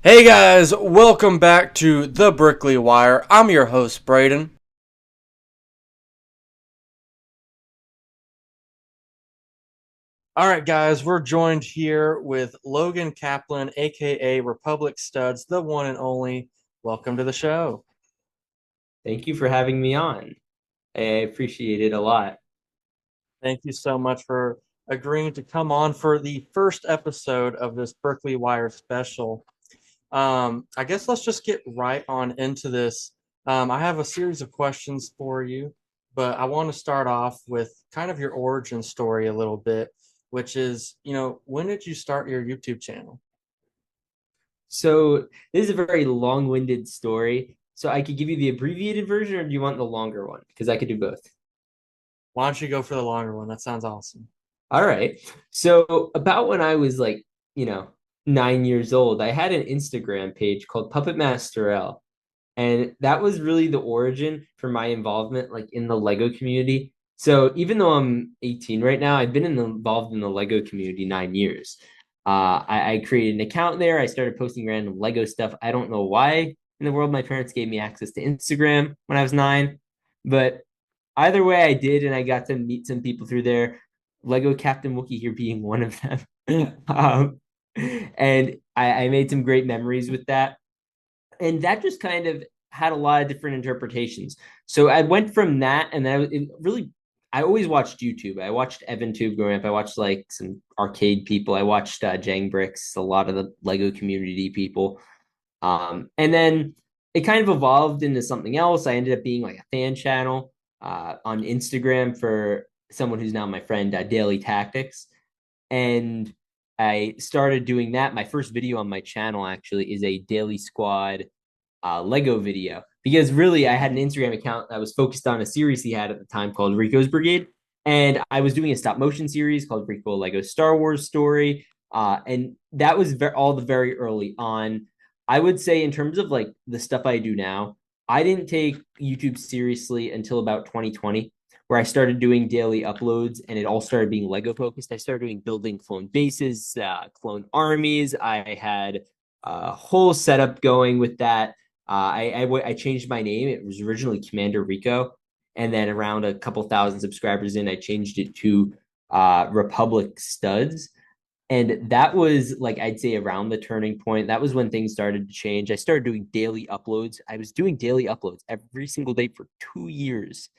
Hey guys, welcome back to the Brickley Wire. I'm your host, Braden. Alright guys, we're joined here with Logan Kaplan, aka Republic Studs, the one and only. Welcome to the show. Thank you for having me on. I appreciate it a lot. Thank you so much for agreeing to come on for the first episode of this Brickley Wire special. I guess let's just get right on into this. I have a series of questions for you, but I want to start off with kind of your origin story a little bit, which is, when did you start your YouTube channel? So this is a very long-winded story. So I could give you the abbreviated version, or do you want the longer one? Because I could do both. Why don't you go for the longer one? That sounds awesome. All right. So about when I was 9 years old, I had an Instagram page called Puppet Master L. And that was really the origin for my involvement in the Lego community. So even though I'm 18 right now, I've been involved in the Lego community 9 years. I created an account there. I started posting random Lego stuff. I don't know why in the world my parents gave me access to Instagram when I was 9, but either way, I did, and I got to meet some people through there. Lego Captain Wookie here being one of them. And I made some great memories with that, and that just kind of had a lot of different interpretations. So I went from that, and then I always watched YouTube. I watched EvanTube growing up. I watched some arcade people. I watched Jang Bricks, a lot of the Lego community people. And then it kind of evolved into something else. I ended up being like a fan channel on Instagram for someone who's now my friend, Daily Tactics. And I started doing that. My first video on my channel actually is a Daily Squad Lego video, because really I had an Instagram account that was focused on a series he had at the time called Rico's Brigade. And I was doing a stop motion series called Rico Lego Star Wars Story. And that was all the very early on. I would say, in terms of the stuff I do now, I didn't take YouTube seriously until about 2020, where I started doing daily uploads, and it all started being Lego focused. I started doing building clone bases, clone armies. I had a whole setup going with that. I changed my name. It was originally Commander Rico, and then around a couple thousand subscribers in, I changed it to Republic Studs. And that was, I'd say, around the turning point. That was when things started to change. I started doing daily uploads. I was doing daily uploads every single day for 2 years,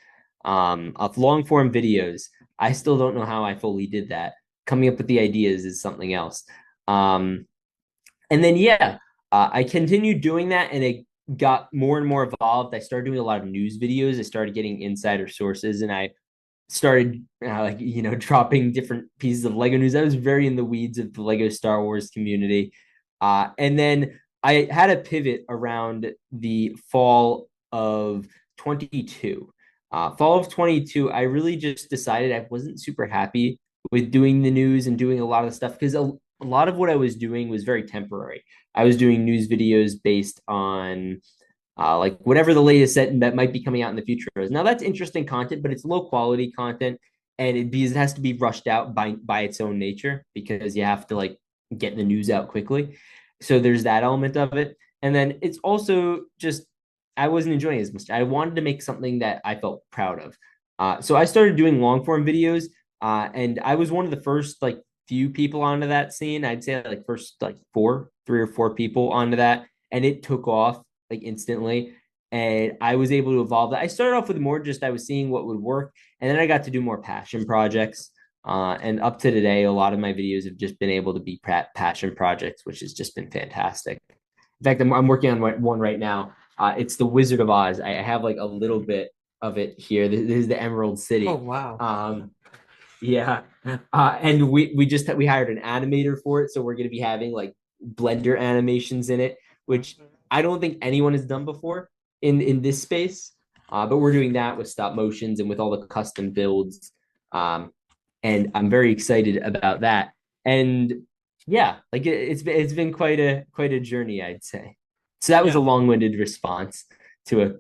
of long form videos. I still don't know how I fully did that. Coming up with the ideas is something else. Um, and then, yeah, I continued doing that, and it got more and more evolved. I started doing a lot of news videos. I started getting insider sources, and I started dropping different pieces of Lego news. I was very in the weeds of the Lego Star Wars community. And then I had a pivot around the fall of 22. Fall of 22, I really just decided I wasn't super happy with doing the news and doing a lot of the stuff, because a lot of what I was doing was very temporary. I was doing news videos based on whatever the latest set that might be coming out in the future is. Now that's interesting content, but it's low quality content, and it has to be rushed out by its own nature, because you have to get the news out quickly. So there's that element of it, and then it's also just I wasn't enjoying it as much. I wanted to make something that I felt proud of. So I started doing long form videos, and I was one of the first few people onto that scene. I'd say first three or four people onto that, and it took off instantly. And I was able to evolve that. I started off with more just I was seeing what would work, and then I got to do more passion projects. And up to today, a lot of my videos have just been able to be passion projects, which has just been fantastic. In fact, I'm working on one right now. It's the Wizard of Oz. I have a little bit of it here. This is the Emerald Oh, City. wow. Yeah, and we hired an animator for it, so we're gonna be having Blender animations in it, which I don't think anyone has done before in this space. But we're doing that with stop motions and with all the custom builds, and I'm very excited about that. And yeah, it's been quite a journey, I'd say. So that was a Yeah. long-winded response to a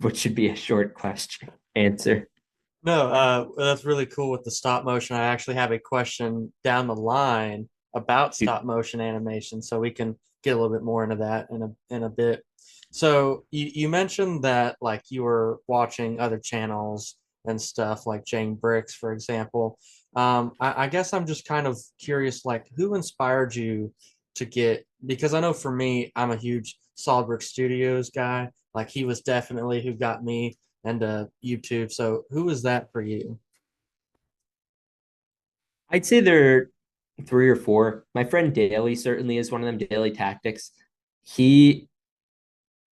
what should be a short question answer. No, that's really cool with the stop motion. I actually have a question down the line about stop motion animation, so we can get a little bit more into that in a bit. So you mentioned that like you were watching other channels and stuff like Jane Bricks, for example. I guess I'm just kind of curious, like who inspired you to get, because I know for me, I'm a huge SolidWorks Studios guy. Like he was definitely who got me into YouTube. So who was that for you? I'd say there are three or four. My friend Daly certainly is one of them. Daily Tactics. He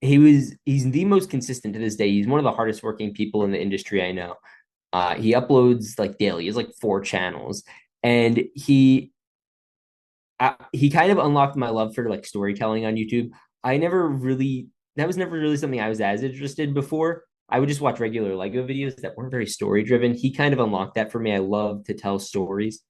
he's the most consistent to this day. He's one of the hardest working people in the industry I know. He uploads like daily. He has like four channels, and he kind of unlocked my love for like storytelling on YouTube. I never really that was never really something I was as interested in before. I would just watch regular Lego videos that weren't very story driven. He kind of unlocked that for me. I love to tell stories,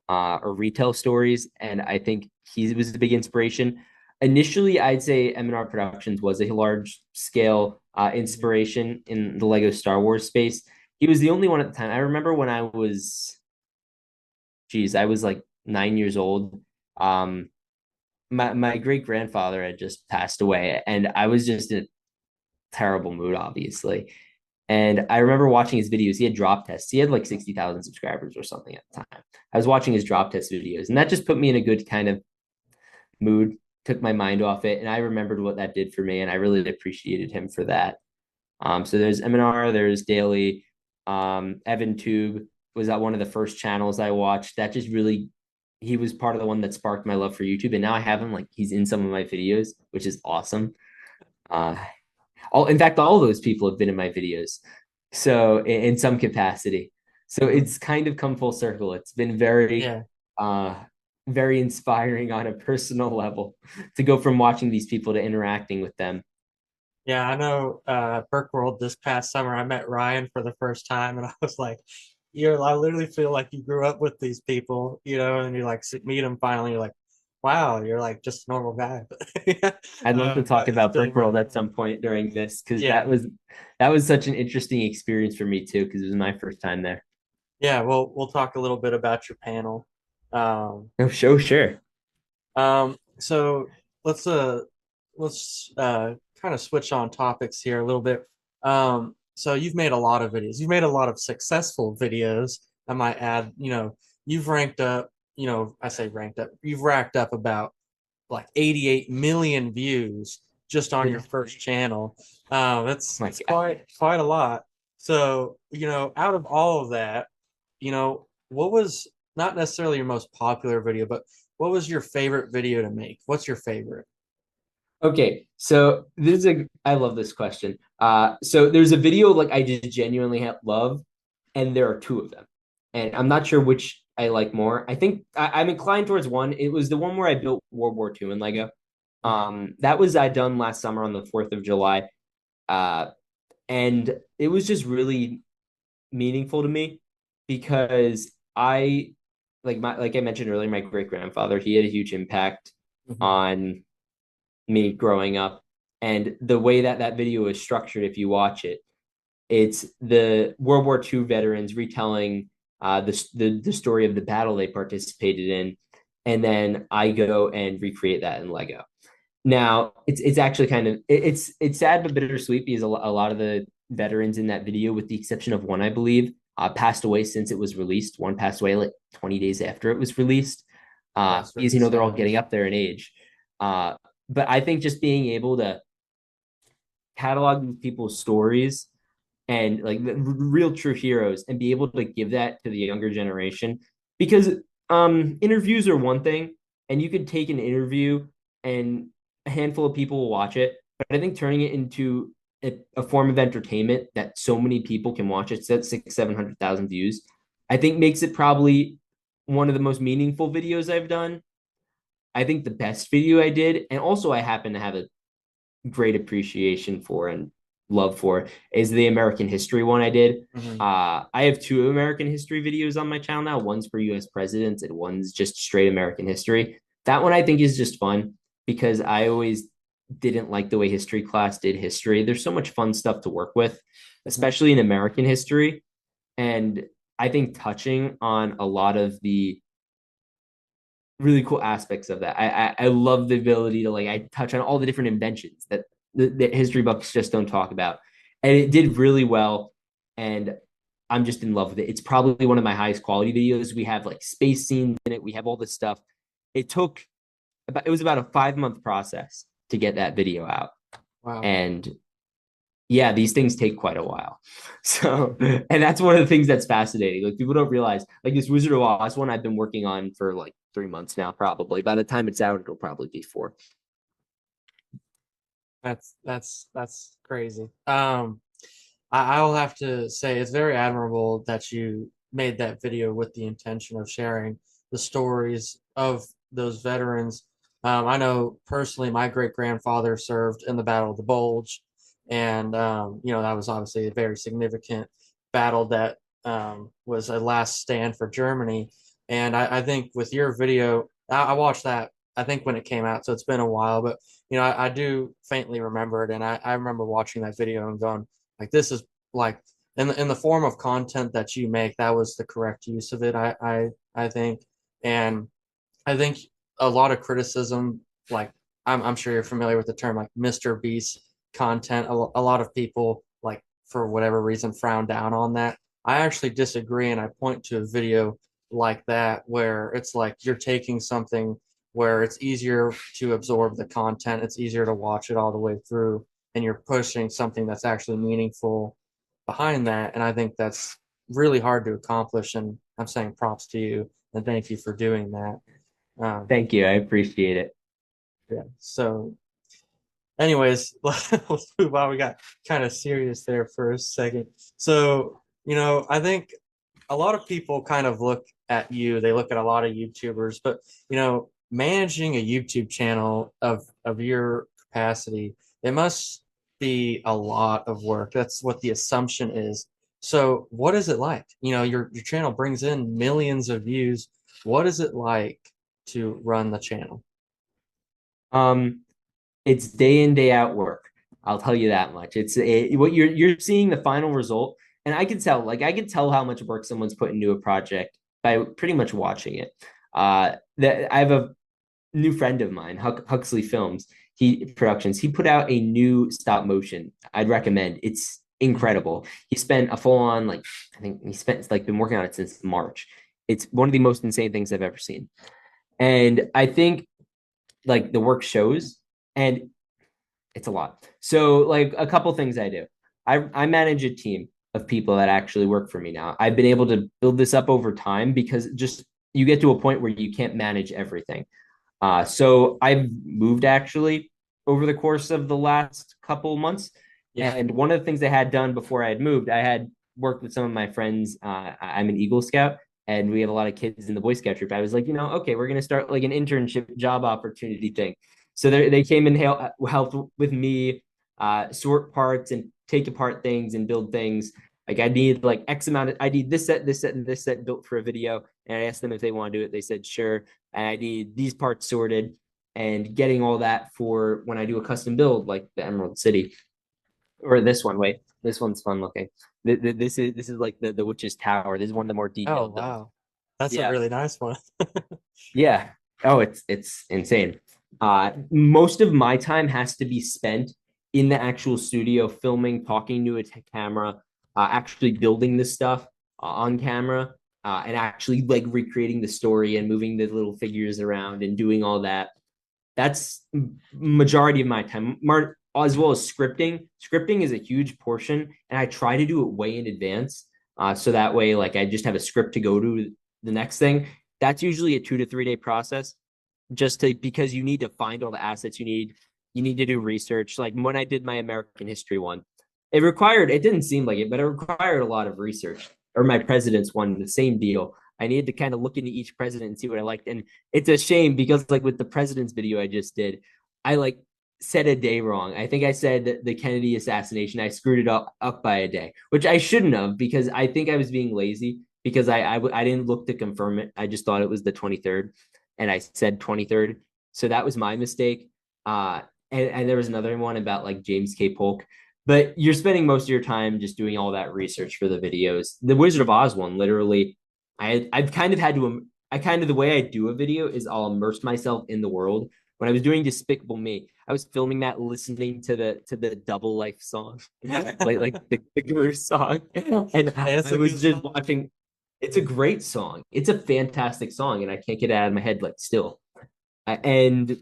or retell stories, and I think he was a big inspiration. Initially, I'd say M&R Productions was a large scale inspiration in the Lego Star Wars space. He was the only one at the time. I remember when I was like 9 years old. Um, my great grandfather had just passed away, and I was just in a terrible mood, obviously. And I remember watching his videos. He had drop tests. He had like 60,000 subscribers or something at the time. I was watching his drop test videos, and that just put me in a good kind of mood, took my mind off it. And I remembered what that did for me, and I really appreciated him for that. So there's M&R, there's Daily, Evan Tube was at one of the first channels I watched. That just really, he was part of the one that sparked my love for YouTube, and now I have him like he's in some of my videos, which is awesome. Uh, in fact, all of those people have been in my videos, so in some capacity. So Mhm. it's kind of come full circle. It's been very, Yeah. uh, very inspiring on a personal level to go from watching these people to interacting with them. Yeah, I know Burke World this past summer I met Ryan for the first time and I was like, I literally feel like you grew up with these people, and you like meet them finally, you're like, wow, you're like just a normal guy. Yeah, I'd love to talk it's about been really Brickworld at fun. some point during this because Yeah. that was such an interesting experience for me too because it was my first time there. Yeah, we'll talk a little bit about your panel. Um, Oh, sure. so let's uh let's kind of switch on topics here a little bit. So you've made a lot of videos. You've made a lot of successful videos. I might add, you've ranked up, I say ranked up, you've racked up about like 88 million views just on your Oh first channel. my It's God. quite a lot. So, out of all of that, what was not necessarily your most popular video, but what was your favorite video to make? What's your favorite? Okay, so I love this question. So there's a video like I just genuinely love, and there are two of them, and I'm not sure which I like more. I think I'm inclined towards one. It was the one where I built World War II in Lego. That was I done last summer on the 4th of July. Uh, and it was just really meaningful to me because like I mentioned earlier, my great grandfather, he had a huge impact Mhm. on me growing up. And the way that that video is structured, if you watch it, it's the World War II veterans retelling the story of the battle they participated in, and then I go and recreate that in Lego. Now it's actually kind of it's sad but bittersweet because a lot of the veterans in that video, with the exception of one, I believe, passed away since it was released. One passed away like 20 days after it was released, That's really because they're all sad. getting up there in age. Uh, but I think just being able to catalog people's stories and like the real true heroes and be able to give that to the younger generation because interviews are one thing and you could take an interview and a handful of people will watch it, but I think turning it into a form of entertainment that so many people can watch it's at 600,000 700,000 views, I think makes it probably one of the most meaningful videos I've done. I think the best video I did, and also I happen to have a great appreciation for and love for, is the American history one I did. Hmm. I have two American history videos on my channel now. One's for U.S. presidents and one's just straight American history. That one I think is just fun because I always didn't like the way history class did history. There's so much fun stuff to work with, especially in American history. And I think touching on a lot of the really cool aspects of that. I love the ability to like I touch on all the different inventions that the history books just don't talk about, and it did really well. And I'm just in love with it. It's probably one of my highest quality videos. We have like space scenes in it. We have all this stuff. It was about a 5 month process to get that video out, Wow. and yeah, these things take quite a while. So, and that's one of the things that's fascinating. Like people don't realize, like this Wizard of Oz one, I've been working on for like 3 months now, probably. By the time it's out, it'll probably be four. That's crazy. I'll have to say it's very admirable that you made that video with the intention of sharing the stories of those veterans. I know personally, my great grandfather served in the Battle of the Bulge, and that was obviously a very significant battle that was a last stand for Germany. And I think with your video, I watched that. I think when it came out, so it's been a while, but I do faintly remember it, and I remember watching that video and going, like, this is like in the form of content that you make, that was the correct use of it. I think, and I think a lot of criticism, like I'm sure you're familiar with the term like Mr. Beast content. A lot of people like for whatever reason frown down on that. I actually disagree, and I point to a video like that where it's like you're taking something where it's easier to absorb the content, it's easier to watch it all the way through, and you're pushing something that's actually meaningful behind that. And I think that's really hard to accomplish. And I'm saying props to you and thank you for doing that. Um, Thank you. I appreciate it. yeah. So, anyways, let's move on. We got kind of serious there for a second. So, I think a lot of people kind of look at you, they look at a lot of YouTubers, but, managing a YouTube channel of your capacity, it must be a lot of work. That's what the assumption is. So, what is it like? Your channel brings in millions of views. What is it like to run the channel? Um, it's day in, day out work. I'll tell you that much. What you're seeing the final result, and I can tell how much work someone's put into a project by pretty much watching it. That I have a new friend of mine, Huxley Films, he productions. He put out a new stop motion. I'd recommend. It's incredible. He spent a full on like I think he spent like been working on it since March. It's one of the most insane things I've ever seen. And I think like the work shows and it's a lot. So like a couple things I do. I manage a team of people that actually work for me now. I've been able to build this up over time because just you get to a point where you can't manage everything. So I've moved actually over the course of the last couple months. Yeah. And one of the things I had done before I had moved, I had worked with some of my friends. I'm an Eagle Scout and we have a lot of kids in the Boy Scout troop. I was like, okay, we're going to start like an internship job opportunity thing. So they came and helped with me sort parts and take apart things and build things. Like I need like X amount of, I need this set, this set, and this set built for a video. And I asked them if they want to do it. They said, sure. And I need these parts sorted and getting all that for when I do a custom build, like the Emerald City or this one. Wait, this one's fun looking. This is like the Witch's Tower. This is one of the more Oh, detailed builds. wow. That's a Yeah. really nice one. Yeah. Oh, it's insane. Most of my time has to be spent in the actual studio, filming, talking to a camera, actually building this stuff on camera, and actually like recreating the story and moving the little figures around and doing all that. That's majority of my time. As well as scripting. Scripting is a huge portion, and I try to do it way in advance, so that way, like I just have a script to go to the next thing. That's usually a 2 to 3 day process just to because you need to find all the assets you need. You need to do research. Like when I did my American history one, it didn't seem like it, but it required a lot of research. Or my president's one, the same deal. I needed to kind of look into each president and see what I liked. And it's a shame because like with the president's video I just did, I like said a day wrong. I think I said the Kennedy assassination. I screwed it up by a day, which I shouldn't have because I think I was being lazy because I didn't look to confirm it. I just thought it was the 23rd and I said 23rd. So that was my mistake. And there was another one about like James K. Polk. But you're spending most of your time just doing all that research for the videos. The Wizard of Oz one, literally, I've kind of had to I kind of the way I do a video is I'll immerse myself in the world. When I was doing Despicable Me, I was filming that listening to the Double Life song, like the Guru song, and Hey, that's I a good was just song. watching. It's a great song. It's a fantastic song, and I can't get it out of my head like still. And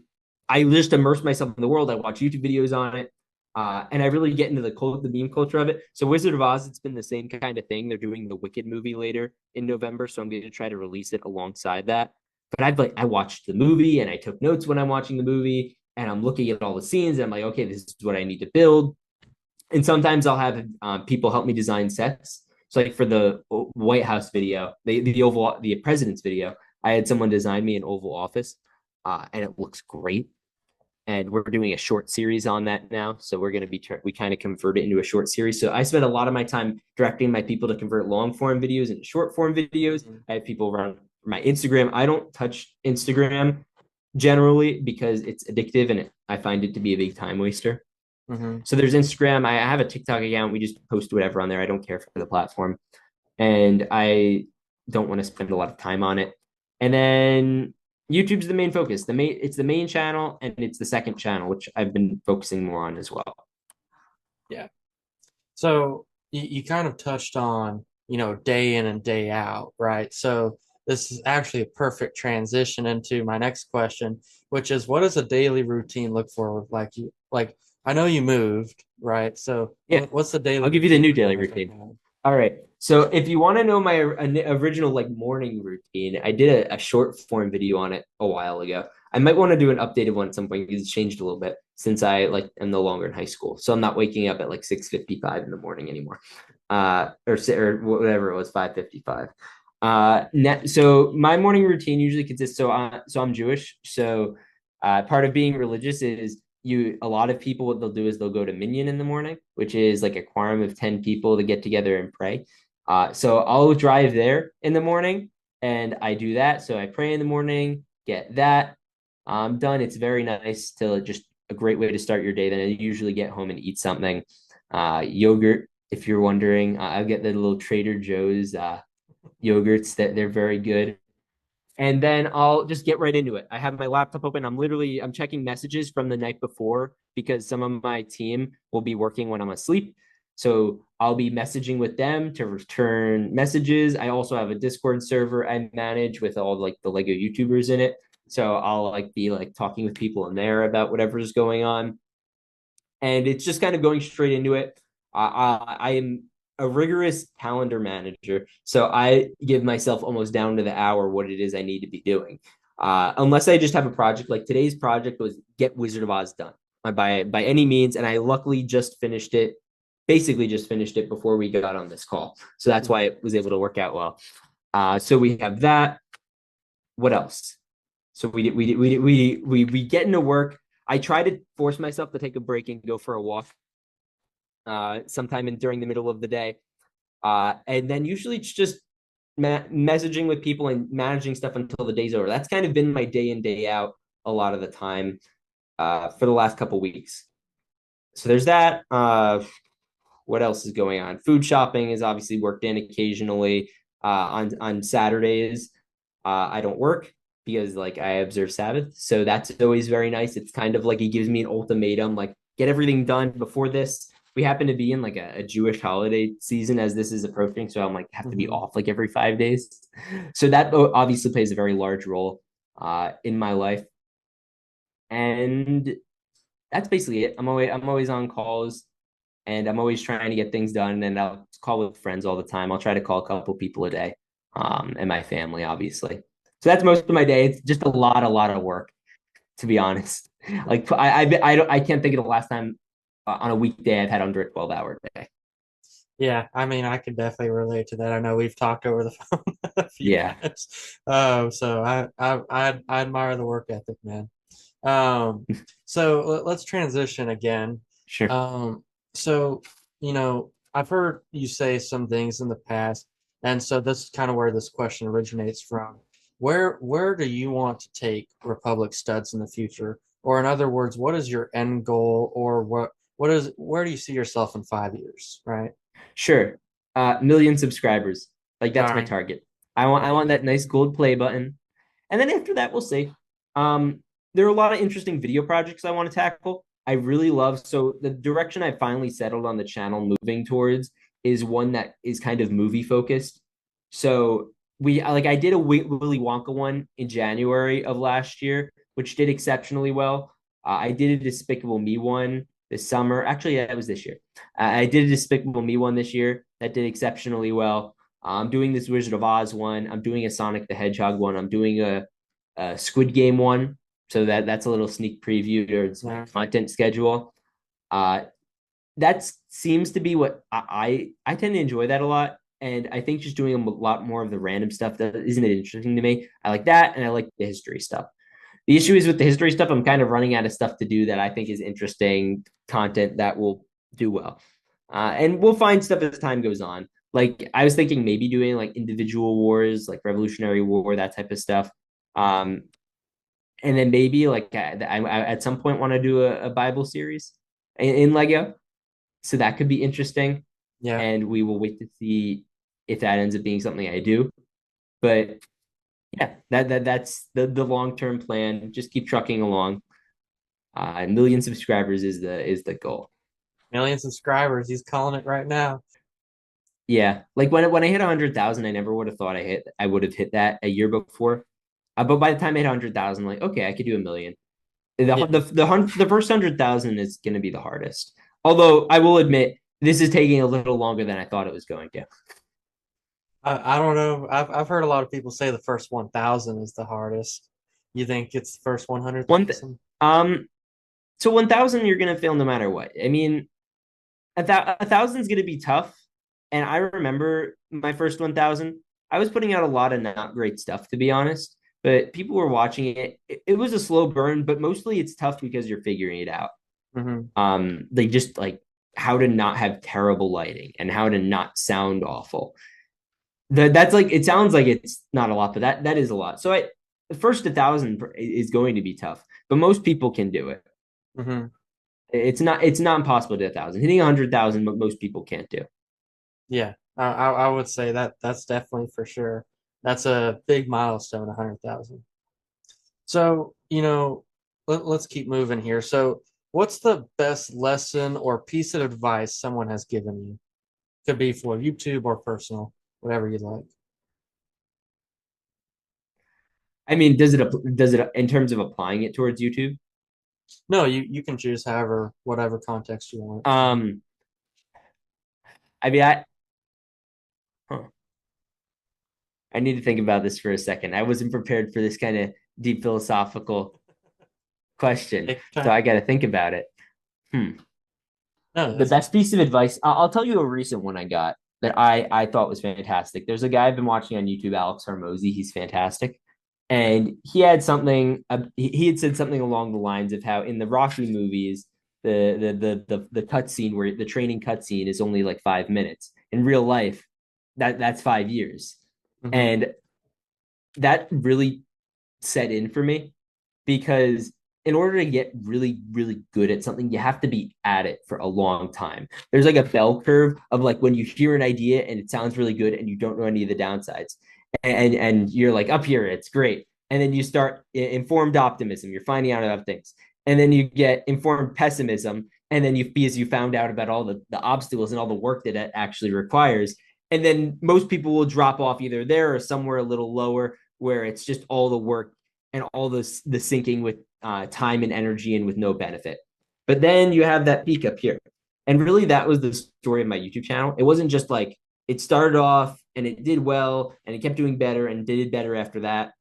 I just immerse myself in the world. I watch YouTube videos on it, and I really get into the meme culture of it. So Wizard of Oz, it's been the same kind of thing. They're doing the Wicked movie later in November, so I'm going to try to release it alongside that. But I watched the movie and I took notes when I'm watching the movie, and I'm looking at all the scenes and I'm like, okay, this is what I need to build. And sometimes I'll have people help me design sets. So like for the White House video, the president's video, I had someone design me an Oval Office, and it looks great. And we're doing a short series on that now, so we're going to we kind of convert it into a short series. So I spend a lot of my time directing my people to convert long form videos into short form videos. Mhm. I have people around my Instagram. I don't touch Instagram generally because it's addictive and I find it to be a big time waster. Mhm. So there's Instagram. I have a TikTok account. We just post whatever on there. I don't care for the platform, and I don't want to spend a lot of time on it. And then YouTube's the main focus. It's the main channel and it's the second channel, which I've been focusing more on as well. Yeah. So you kind of touched on, day in and day out, right? So this is actually a perfect transition into my next question, which is what does a daily routine look for like I know you moved, right? So Yeah, what's the daily I'll give you the routine new looking daily like right routine. now? All right. So if you want to know my original like morning routine, I did a short form video on it a while ago. I might want to do an updated one at some point because it's changed a little bit since I like am no longer in high school. So I'm not waking up at like 6:55 in the morning anymore. Or whatever it was, 5:55. So my morning routine usually consists so I'm Jewish. So part of being religious is a lot of people what they'll do is they'll go to minyan in the morning, which is like a quorum of 10 people to get together and pray. So I'll drive there in the morning and I do that. So I pray in the morning, get that done. It's very nice to just a great way to start your day. Then I usually get home and eat something. Yogurt, if you're wondering, I'll get the little Trader Joe's yogurts that they're very good. And then I'll just get right into it. I have my laptop open. I'm checking messages from the night before because some of my team will be working when I'm asleep. So I'll be messaging with them to return messages. I also have a Discord server I manage with all like the Lego YouTubers in it. So I'll like be like talking with people in there about whatever's going on. And it's just kind of going straight into it. I am a rigorous calendar manager, so I give myself almost down to the hour what it is I need to be doing. Unless I just have a project like today's project was get Wizard of Oz done by any means, and I luckily just finished it, basically just finished it before we got on this call, so that's why it was able to work out well. So we have that. What else? So we get into work. I try to force myself to take a break and go for a walk sometime during the middle of the day. And then usually it's just messaging with people and managing stuff until the day's over. That's kind of been my day in, day out a lot of the time for the last couple weeks. So there's that. What else is going on? Food shopping is obviously worked in occasionally. On Saturdays, I don't work because like I observe Sabbath, so that's always very nice. It's kind of like he gives me an ultimatum, like get everything done before this. We happen to be in like a Jewish holiday season as this is approaching, so I'm like have to be Mhm. off like every 5 days. So that obviously plays a very large role in my life, and that's basically it. I'm always on calls and I'm always trying to get things done. And I'll call with friends all the time. I'll try to call a couple people a day, and my family, obviously. So that's most of my day. It's just a lot of work, to be honest. Like I can't think of the last time on a weekday I've had under a 12-hour day. Yeah, I mean, I can definitely relate to that. I know we've talked over the phone a few Yeah, times. So I admire the work ethic, man. So let's transition again. sure. So I've heard you say some things in the past, and so this is kind of where this question originates from. Where do you want to take Republic Studs in the future? Or in other words, what is your end goal, or where do you see yourself in 5 years, right? Sure. Million subscribers. Like All that's my right. target. I want that nice gold play button. And then after that, we'll see. There are a lot of interesting video projects I want to tackle. I really love, so the direction I finally settled on the channel moving towards is one that is kind of movie focused. So I did a Willy Wonka one in January of last year, which did exceptionally well. I did a Despicable Me one this summer. Actually, yeah, it was this year. I did a Despicable Me one this year that did exceptionally well. I'm doing this Wizard of Oz one. I'm doing a Sonic the Hedgehog one. I'm doing a Squid Game one. So that's a little sneak preview towards my content schedule. Uh, that seems to be what I tend to enjoy that a lot. And I think just doing a lot more of the random stuff that isn't it interesting to me. I like that, and I like the history stuff. The issue is with the history stuff, I'm kind of running out of stuff to do that I think is interesting content that will do well. And we'll find stuff as time goes on. Like I was thinking maybe doing like individual wars, like Revolutionary War, that type of stuff. Um, and then maybe like I at some point want to do a Bible series in Lego. So that could be interesting. Yeah. And we will wait to see if that ends up being something I do. But yeah, that's the long term plan. Just keep trucking along. A million subscribers is the goal. Million subscribers. He's calling it right now. Yeah, like when I hit 100,000, I never would have thought I would have hit that a year before. But by the time I hit 100,000, like okay, I could do a million. Yeah. The first 100,000 is going to be the hardest. Although I will admit this is taking a little longer than I thought it was going to. I don't know. I've heard a lot of people say the first 1,000 is the hardest. You think it's the first One th- 100,000? so 1,000 you're going to fail no matter what. I mean, a thousand is going to be tough. And I remember my first 1,000. I was putting out a lot of not great stuff, to be honest. But people were watching it. It was a slow burn, but mostly it's tough because you're figuring it out. Mm-hmm. They just like how to not have terrible lighting and how to not sound awful. That's like it sounds like it's not a lot, but that is a lot. So the first 1,000 is going to be tough, but most people can do it. Mm-hmm. It's not impossible to 1,000. Hitting 100,000, but most people can't do. Yeah, I would say that's definitely for sure. That's a big milestone, 100,000. So, let's keep moving here. So, what's the best lesson or piece of advice someone has given you? Could be for YouTube or personal, whatever you like. I mean, does it in terms of applying it towards YouTube? No, you can choose however, whatever context you want. Um, I mean, huh. I need to think about this for a second. I wasn't prepared for this kind of deep philosophical question, Take your so time. I got to think about it. Hmm. No, The best piece of advice, I'll tell you a recent one I got that I thought was fantastic. There's a guy I've been watching on YouTube, Alex Hormozy. He's fantastic. And he had something, he had said something along the lines of how in the Rocky movies, the cut scene where the training cut scene is only like 5 minutes. In real life, that's 5 years. hmm And that really set in for me because in order to get really, really good at something, you have to be at it for a long time. There's like a bell curve of like when you hear an idea and it sounds really good and you don't know any of the downsides. And you're like up here, it's great. And then you start informed optimism, you're finding out about things. And then you get informed pessimism. And then because you found out about all the obstacles and all the work that it actually requires. And then most people will drop off either there or somewhere a little lower where it's just all the work and all the sinking with time and energy and with no benefit. But then you have that peak up here. And really, that was the story of my YouTube channel. It wasn't just like it started off and it did well and it kept doing better and did better after that.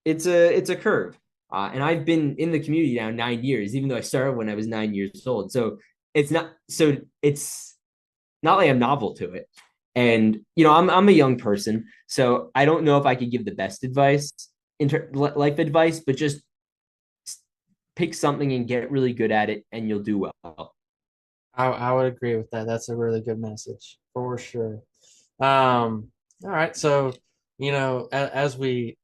It's a curve. And I've been in the community now 9 years, even though I started when I was 9 years old. It's not like I'm novel to it. And I'm a young person, so I don't know if I could give the best advice, life advice, but just pick something and get really good at it, and you'll do well. I would agree with that. That's a really good message for sure. All right, so as we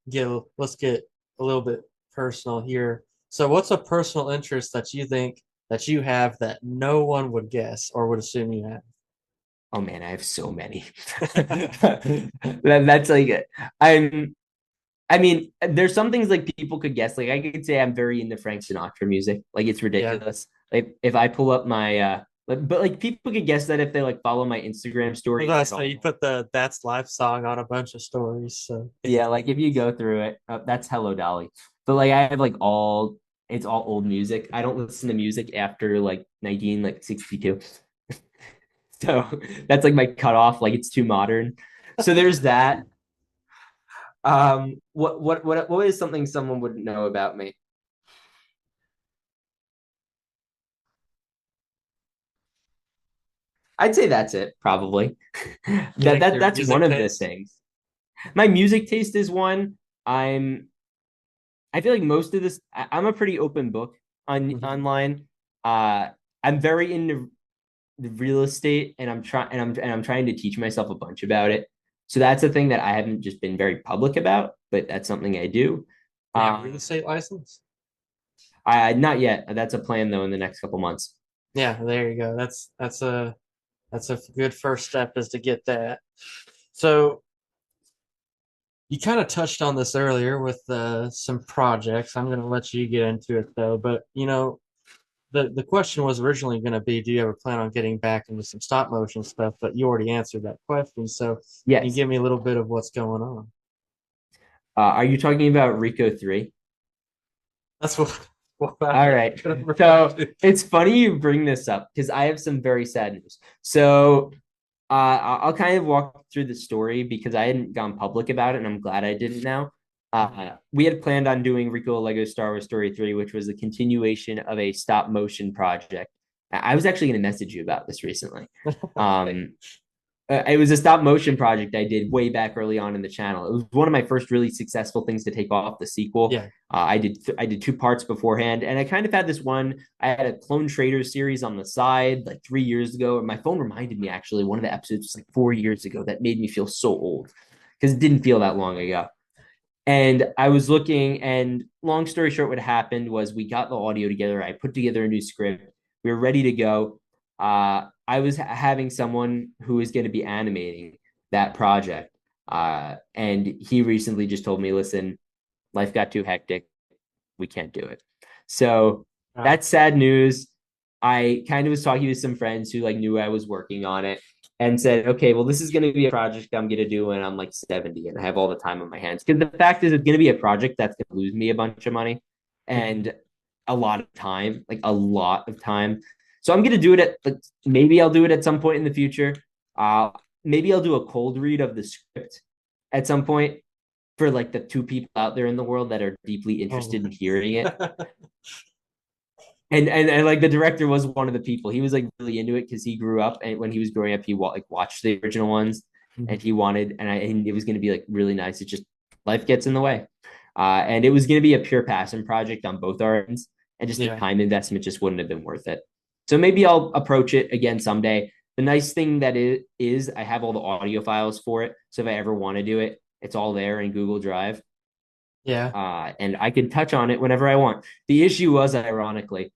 let's get a little bit personal here. So, what's a personal interest that you think that you have that no one would guess or would assume you have? Oh man, I have so many. That's like I'm I mean, there's some things like people could guess. Like I could say I'm very into Frank Sinatra music. Like it's Yeah. ridiculous. Like if I pull up my but like people could guess that if they like follow my Instagram I was stories gonna at say all. you put the That's Life song on a bunch of stories. So Yeah, like if you go through it, that's Hello Dolly. But like I have like all it's all old music. I don't listen to music after like 1962. So that's like my cutoff. Like it's too modern. So there's that. What is something someone wouldn't know about me? I'd say that's it, probably. you think your That's one music of the taste? things. My music taste is one. I feel like most of this I'm a pretty open book Mhm. online. Uh I'm very into the real estate and I'm trying to teach myself a bunch about it. So that's a thing that I haven't just been very public about, but that's something I do. Do you have a real Um estate license? I not yet. That's a plan though in the next couple months. Yeah, there you go. That's a good first step is to get that. So you kind of touched on this earlier with some projects. I'm going to let you get into it though. But the question was originally going to be, do you ever plan on getting back into some stop motion stuff? But you already answered that question. So can you Yes. give me a little bit of what's going on? Are you talking about Rico 3? That's what I All was right. going to refer So to. it's funny you bring this up because I have some very sad news. So I'll kind of walk through the story because I hadn't gone public about it, and I'm glad I didn't now. We had planned on doing Rico Lego Star Wars Story 3, which was a continuation of a stop motion project. I was actually going to message you about this recently. Um, it was a stop motion project I did way back early on in the channel. It was one of my first really successful things to take off the sequel. Yeah. I did two parts beforehand, and I kind of had this one. I had a Clone Traders series on the side like 3 years ago. And my phone reminded me actually one of the episodes was like 4 years ago. That made me feel so old because it didn't feel that long ago. And I was looking, and long story short, what happened was we got the audio together. I put together a new script. We were ready to go. I was having someone who was going to be animating that project. And he recently just told me, listen, life got too hectic. We can't do it. So Wow. that's sad news. I kind of was talking to some friends who like knew I was working on it and said, okay, well, this is going to be a project I'm going to do when I'm like 70 and I have all the time on my hands. Because the fact is, it's going to be a project that's going to lose me a bunch of money Mhm. and a lot of time, like a lot of time. So I'm going to do it at, like, maybe I'll do it at some point in the future. Uh, Maybe I'll do a cold read of the script at some point for like the two people out there in the world that are deeply Oh. interested in hearing it. And like the director was one of the people. He was like really into it because he grew up and when he was growing up, he like watched the original ones and Mhm. he wanted and it was going to be like really nice. It just life gets in the way, and it was going to be a pure passion project on both our ends, and just the Yeah. time investment just wouldn't have been worth it. So maybe I'll approach it again someday. The nice thing that it is, I have all the audio files for it, so if I ever want to do it, it's all there in Google Drive, Yeah. and I can touch on it whenever I want. The issue was, ironically,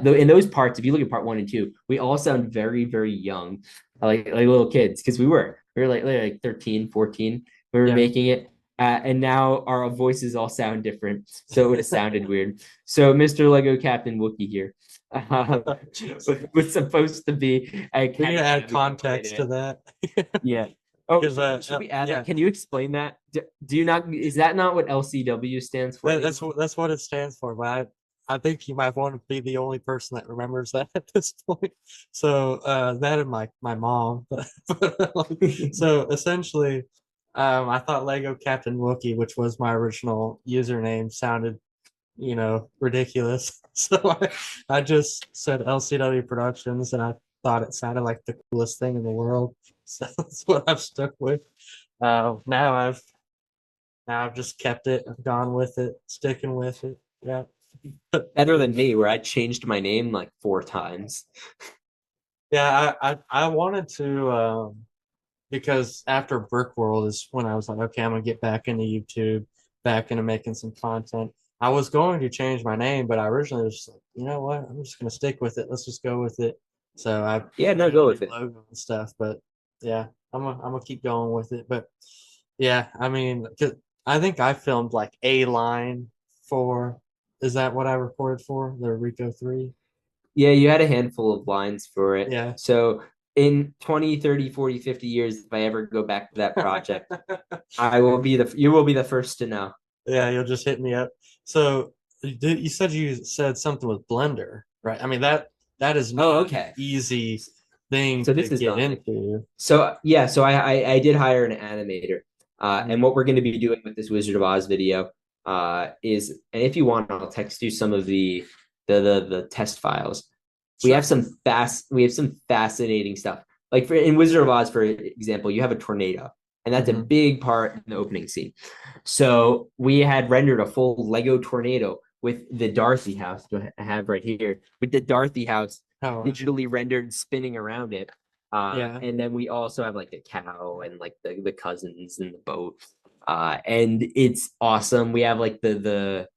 though in those parts, if you look at part 1 and 2, we all sound very, very young, like little kids, because we were like 13, 14. We were Yeah. making it. And now our voices all sound different. So it would have sounded weird. So Mr. Lego Captain Wookie here Jeez. was supposed to be a We need to add Captain context to that. yeah. Oh, Because should we add that? yeah, Can you explain that? Do you not, is that not what LCW stands for anymore? that's what it stands for. But I think you might want to be the only person that remembers that at this point. So that and my mom. But like, so essentially, I thought Lego Captain Wookie, which was my original username, sounded ridiculous. So I just said LCW Productions, and I thought it sounded like the coolest thing in the world. So that's what I've stuck with. Now I've just kept it. I've gone with it, sticking with it. Yeah. Better than me, where I changed my name like 4 times. Yeah, I wanted to because after Brick World is when I was like, okay, I'm gonna get back into YouTube, back into making some content. I was going to change my name, but I originally was just like, you know what? I'm just gonna stick with it. Let's just go with it. So I Yeah, no, got a go new with it. logo and stuff, but yeah, I'm gonna keep going with it. But yeah, I mean, 'cause I think I filmed like a line for, is that what I recorded for the Rico 3? Yeah, you had a handful of lines for it. Yeah. So in 20, 30, 40, 50 years, if I ever go back to that project, I will be the you will be the first to know. Yeah, you'll just hit me up. So you said you said something with Blender, right? I mean that is not Oh, an okay. easy thing So to this is get fun. into. So yeah, so I did hire an animator, Mhm. and what we're going to be doing with this Wizard of Oz video is, and if you want, I'll text you some of the test files. Sure. We have some fascinating stuff. Like for in Wizard of Oz, for example, you have a tornado, and that's a Hmm. big part in the opening scene. So we had rendered a full Lego tornado with the Dorothy house, I have right here, with the Dorothy house Oh, digitally rendered spinning around it. yeah. And then we also have like a cow and like the cousins and the boat. And it's awesome. We have like the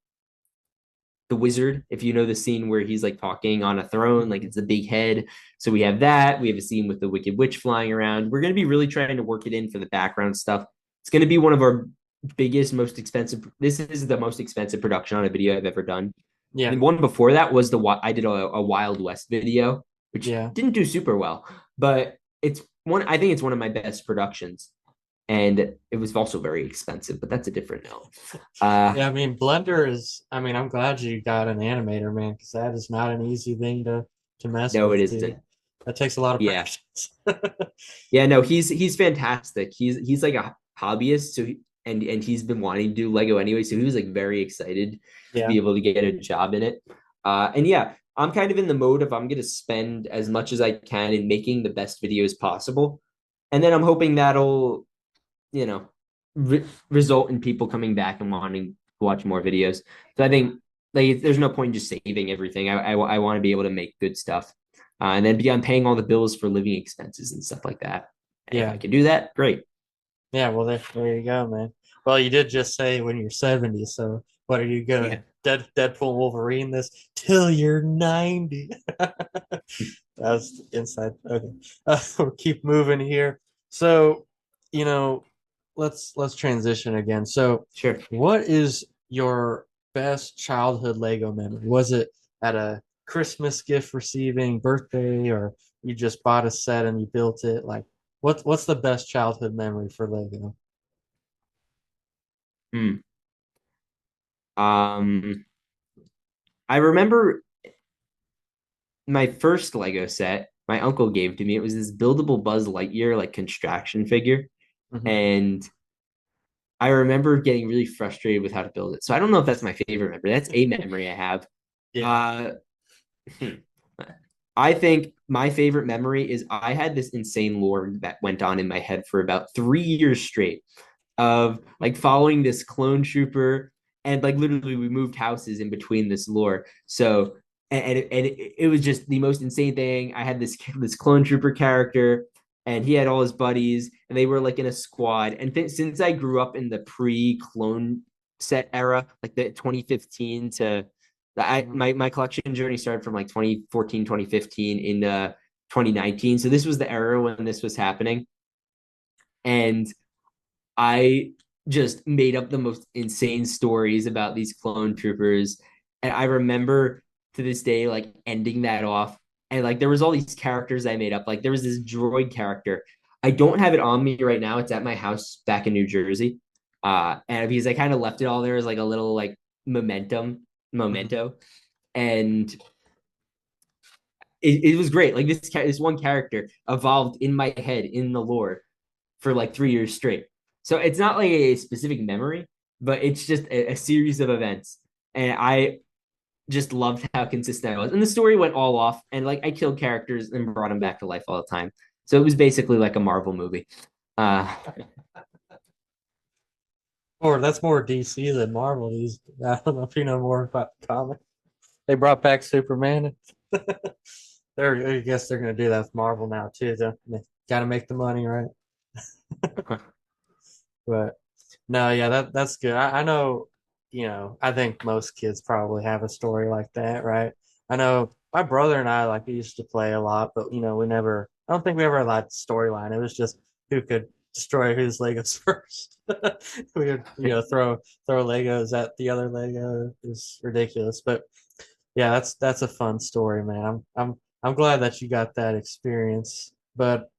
wizard, if you know the scene where he's like talking on a throne, like Mhm. it's a big head. So we have that. We have a scene with the Wicked Witch flying around. We're going to be really trying to work it in for the background stuff. It's going to be one of our biggest, most expensive. This is the most expensive production on a video I've ever done. The Yeah. one before that was I did a Wild West video, which Yeah. didn't do super well, but it's one. I think it's one of my best productions, and it was also very expensive. But that's a different note. Yeah, I mean Blender is, I mean, I'm glad you got an animator, man, because that is not an easy thing to mess No, it with, dude. isn't. That takes a lot of Yeah, practice. yeah. No, he's fantastic. He's like a hobbyist, and he's been wanting to do Lego anyway, so he was like very excited to Yeah. be able to get a job in it. And yeah, I'm kind of in the mode of I'm gonna spend as much as I can in making the best videos possible, and then I'm hoping that'll you know result in people coming back and wanting to watch more videos. So I think like there's no point in just saving everything. I want to be able to make good stuff, and then beyond paying all the bills for living expenses and stuff like that. And if I Yeah. can do that, great. Yeah, well there you go, man. Well, you did just say when you're 70, so what are you gonna Yeah. Deadpool Wolverine this till you're 90? That's inside. Okay. We'll keep moving here. So, you know, let's transition again. So, Sure. what is your best childhood Lego memory? Was it at a Christmas gift receiving, birthday, or you just bought a set and you built it? Like, what's the best childhood memory for Lego? Hmm. Um, I remember my first Lego set my uncle gave to me. It was this buildable Buzz Lightyear like contraction figure, Hmm. and I remember getting really frustrated with how to build it. So I don't know if that's my favorite memory. That's a memory I have. Yeah. Uh, hmm. I think my favorite memory is I had this insane lore that went on in my head for about 3 years straight of like following this clone trooper, and like literally we moved houses in between this lore. So it was just the most insane thing. I had this clone trooper character, and he had all his buddies, and they were like in a squad. And since I grew up in the pre-clone set era, like the 2015 to Mhm. my collection journey started from like 2014, 2015 in 2019. So this was the era when this was happening. And I just made up the most insane stories about these clone troopers. And I remember to this day, like ending that off. And like there was all these characters I made up. Like there was this droid character. I don't have it on me right now. It's at my house back in New Jersey. And because I kind of left it all there as like a little like Mhm. memento. And it was great. Like this one character evolved in my head in the lore for like 3 years straight. So it's not like a specific memory, but it's just a series of events. And I just loved how consistent I was. And the story went all off, and like I killed characters and brought them back to life all the time. So it was basically like a Marvel movie. Uh, Or that's more DC than Marvel. These I don't know if you know more about the comic. They brought back Superman. I guess they're gonna do that with Marvel now too. They gotta make the money, right? But no, yeah, that's good. I know, I think most kids probably have a story like that, right? I know my brother and I like we used to play a lot, but we never I don't think we ever had a storyline. It was just who could destroy whose Legos first. We would, throw Legos at the other Lego. Is ridiculous, but yeah, that's a fun story, man. I'm glad that you got that experience. But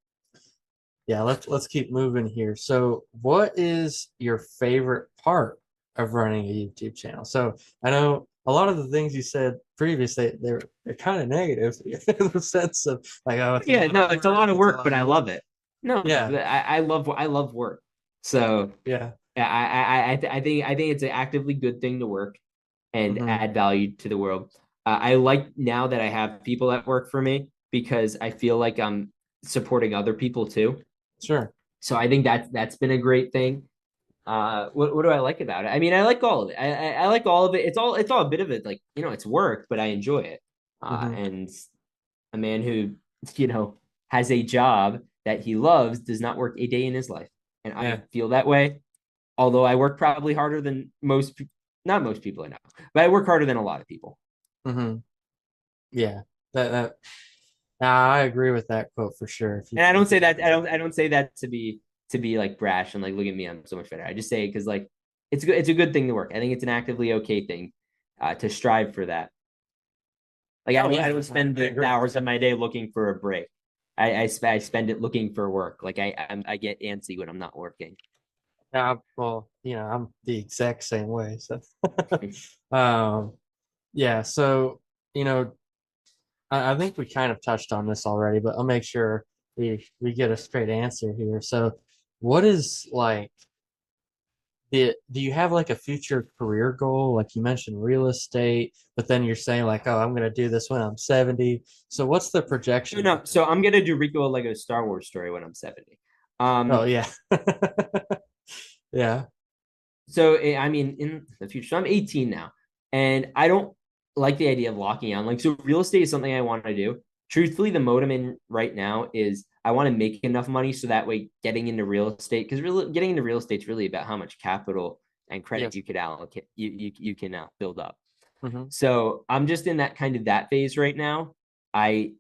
yeah, let's keep moving here. So, what is your favorite part of running a YouTube channel? So, I know a lot of the things you said previously, they're kind of negative in the sense of like, oh, it's a Yeah, lot no, of it's a work, lot of it's a work, lot but of I this. love it. No, Yeah, I love work. So yeah. yeah, I think it's an actively good thing to work and Hmm. add value to the world. I like now that I have people that work for me because I feel like I'm supporting other people too. Sure. So I think that's been a great thing. What do I like about it? I mean, I like all of it. I like all of it. It's all a bit of it. Like it's work, but I enjoy it. Hmm. And a man who has a job that he loves does not work a day in his life, and I Yeah. feel that way. Although I work probably harder than not most people I know, but I work harder than a lot of people. Hmm. Yeah. That Nah, I agree with that quote for sure. If And I don't you say can, that I don't say that to be like brash and like look at me, I'm so much better. I just say it because like it's a good thing to work. I think it's an actively okay thing to strive for that. Like I oh don't I yeah, don't spend I the agree. hours of my day looking for a break. I spend it looking for work. Like I get antsy when I'm not working. Well, I'm the exact same way. So, um, yeah. So, you know, I think we kind of touched on this already, but I'll make sure we get a straight answer here. So, what is like do you have like a future career goal? Like you mentioned real estate, but then you're saying like, oh, I'm gonna do this when I'm 70. So what's the No, projection no. for So I'm gonna do Rico Lego Star Wars story when I'm 70. Oh Um, yeah. Yeah. so I mean, in the future, so I'm 18 now, and I don't like the idea of locking on. Like, so real estate is something I want to do. Truthfully, the mode I'm in right now is I want to make enough money so that way getting into real estate, because really getting into real estate is really about how much capital and credit Yes. you could allocate, you can build up. Hmm. So I'm just in that phase right now. I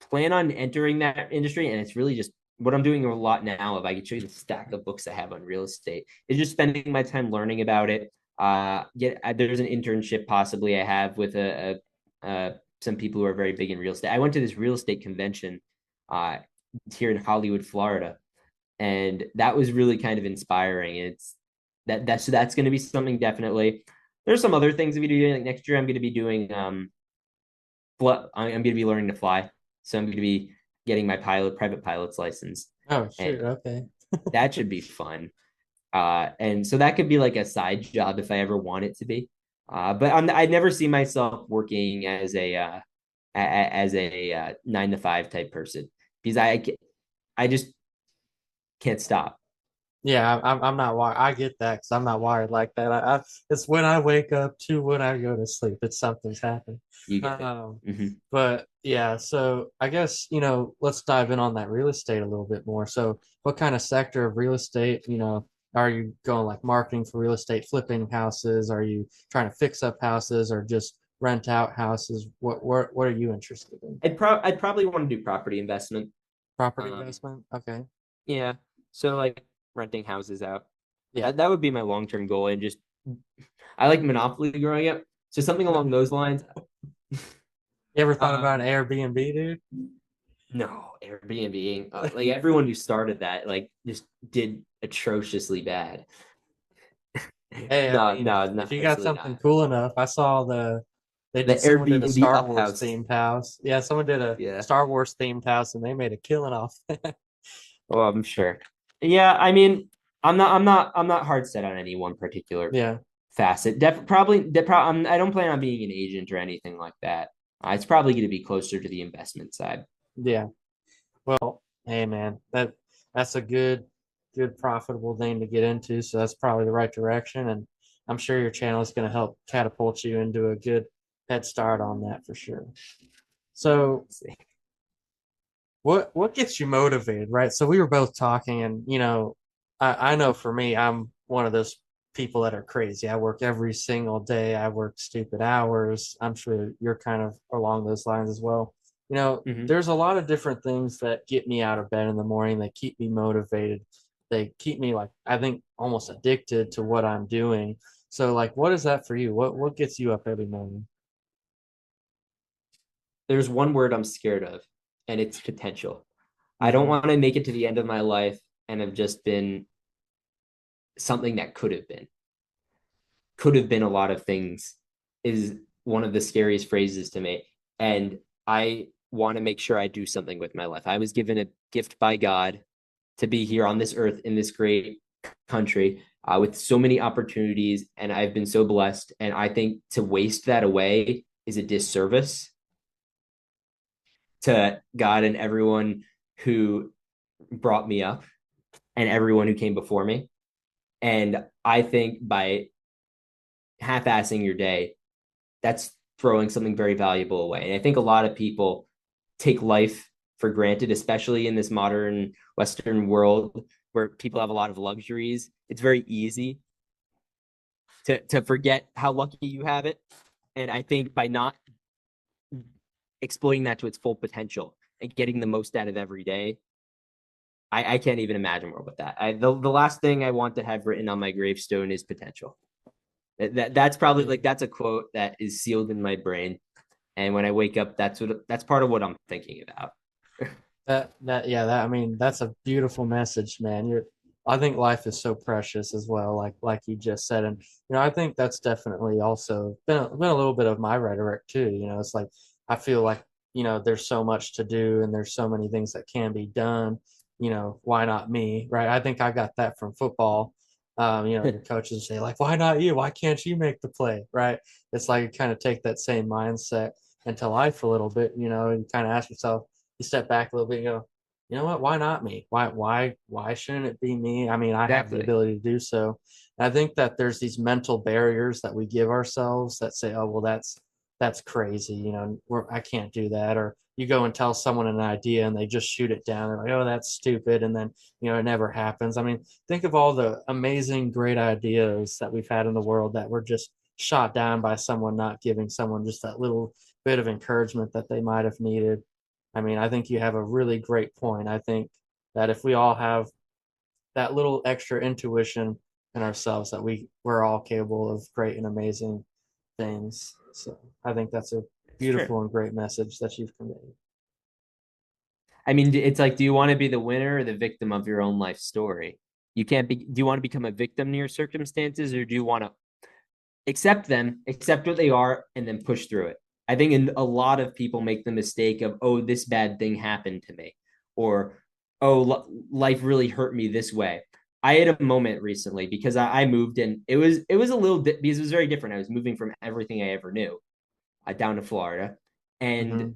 plan on entering that industry, and it's really just what I'm doing a lot now. If I could show you the stack of books I have on real estate, is just spending my time learning about it. There's an internship possibly I have with some people who are very big in real estate. I went to this real estate convention uh, here in Hollywood, Florida, and that was really kind of inspiring. It's that's going to be something definitely. There's some other things that we do. Like next year, I'm going to be doing I'm going to be learning to fly, so I'm going to be getting my private pilot's license, Oh shoot. and Okay. that should be fun. And so that could be like a side job if I ever want it to be. But I never see myself working as a 9 to 5 type person because I just can't stop. Yeah, I'm not wired. I get that because I'm not wired like that. It's when I wake up to when I go to sleep. It's something's happened. You get it. Um, Mm-hmm. but yeah, so I guess, let's dive in on that real estate a little bit more. So what kind of sector of real estate, are you going like marketing for real estate, flipping houses? Are you trying to fix up houses or just rent out houses? What are you interested in? I'd probably want to do property investment. Property Um, investment? Okay. yeah. So like renting houses out. Yeah. That would be my long term goal. And just I like Monopoly growing up, so something along those lines. You ever thought about an Um, Airbnb, dude? no, Airbnb. Like everyone who started that, like just did atrociously bad. Hey, I No, mean, no, if not you got personally something not. cool enough, I saw The someone did a Airbnb Star up Wars house. themed house. Yeah, someone did a Yeah. Star Wars themed house and they made a killing off. Oh, I'm sure. Yeah, I mean, I'm not hard set on any one particular Yeah, facet. I don't plan on being an agent or anything like that. It's probably going to be closer to the investment side. yeah. Well, hey man, that's a good profitable thing to get into. So that's probably the right direction, and I'm sure your channel is going to help catapult you into a good head start on that for sure. So what gets you motivated, right? So we were both talking, and I know for me, I'm one of those people that are crazy. I work every single day. I work stupid hours. I'm sure you're kind of along those lines as well. Mm-hmm. There's a lot of different things that get me out of bed in the morning that keep me motivated. they keep me like I think almost addicted to what I'm doing. So like what is that for you? What gets you up every morning? There's one word I'm scared of, and it's potential. I don't Mm-hmm. want to make it to the end of my life and have just been something that could have been a lot of things is one of the scariest phrases to me. And I want to make sure I do something with my life. I was given a gift by God to be here on this earth in this great country with so many opportunities. And I've been so blessed. And I think to waste that away is a disservice to God and everyone who brought me up and everyone who came before me. And I think by half-assing your day, that's throwing something very valuable away. And I think a lot of people take life for granted, especially in this modern Western world where people have a lot of luxuries. It's very easy to forget how lucky you have it. And I think by not exploiting that to its full potential and getting the most out of every day, I can't even imagine more with that. The last thing I want to have written on my gravestone is potential. That's probably like that's a quote that is sealed in my brain. And when I wake up, that's part of what I'm thinking about. That yeah, that I mean that's a beautiful message, man. You're I think life is so precious as well, like you just said. And I think that's definitely also been a little bit of my rhetoric too. It's like I feel like, there's so much to do and there's so many things that can be done. Why not me? Right. I think I got that from football. Your coaches say, like, why not you? Why can't you make the play? Right. It's like you kind of take that same mindset into life a little bit, and kind of ask yourself, you step back a little bit and go, you know what? Why not me? Why shouldn't it be me? I mean, I have the Exactly. ability to do so. And I think that there's these mental barriers that we give ourselves that say, oh, well, that's crazy. I can't do that. Or you go and tell someone an idea and they just shoot it down. They're like, oh, that's stupid. And then, it never happens. I mean, think of all the amazing, great ideas that we've had in the world that were just shot down by someone not giving someone just that little bit of encouragement that they might have needed. I mean, I think you have a really great point. I think that if we all have that little extra intuition in ourselves, that we're all capable of great and amazing things. So I think that's a It's true. beautiful and great message that you've conveyed. I mean, it's like, do you want to be the winner or the victim of your own life story? You can't be. Do you want to become a victim to your circumstances, or do you want to accept them, accept what they are, and then push through it? I think a lot of people make the mistake of, oh, this bad thing happened to me, or oh, life really hurt me this way. I had a moment recently because I moved and it was a little because it was very different. I was moving from everything I ever knew down to Florida, and Mm-hmm.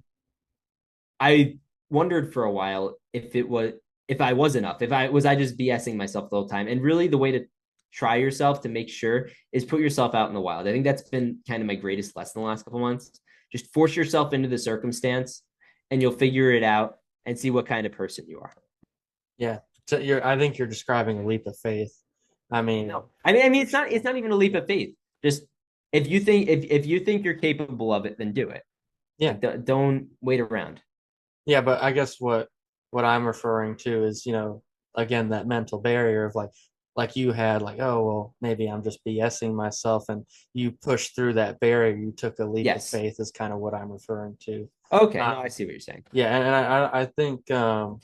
I wondered for a while if I was enough, if I just BSing myself the whole time. And really the way to try yourself to make sure is put yourself out in the wild. I think that's been kind of my greatest lesson the last couple months. Just force yourself into the circumstance and you'll figure it out and see what kind of person you are. Yeah. So I think you're describing a leap of faith. I mean, No. I mean it's not even a leap of faith. Just if you think you're capable of it, then do it. yeah. Like don't wait around. Yeah, but I guess what I'm referring to is, again, that mental barrier of like you had like, oh, well, maybe I'm just BSing myself and you pushed through that barrier, you took a leap of Yes. faith is kind of what I'm referring to. Okay, Uh, no, I see what you're saying. yeah, and I think a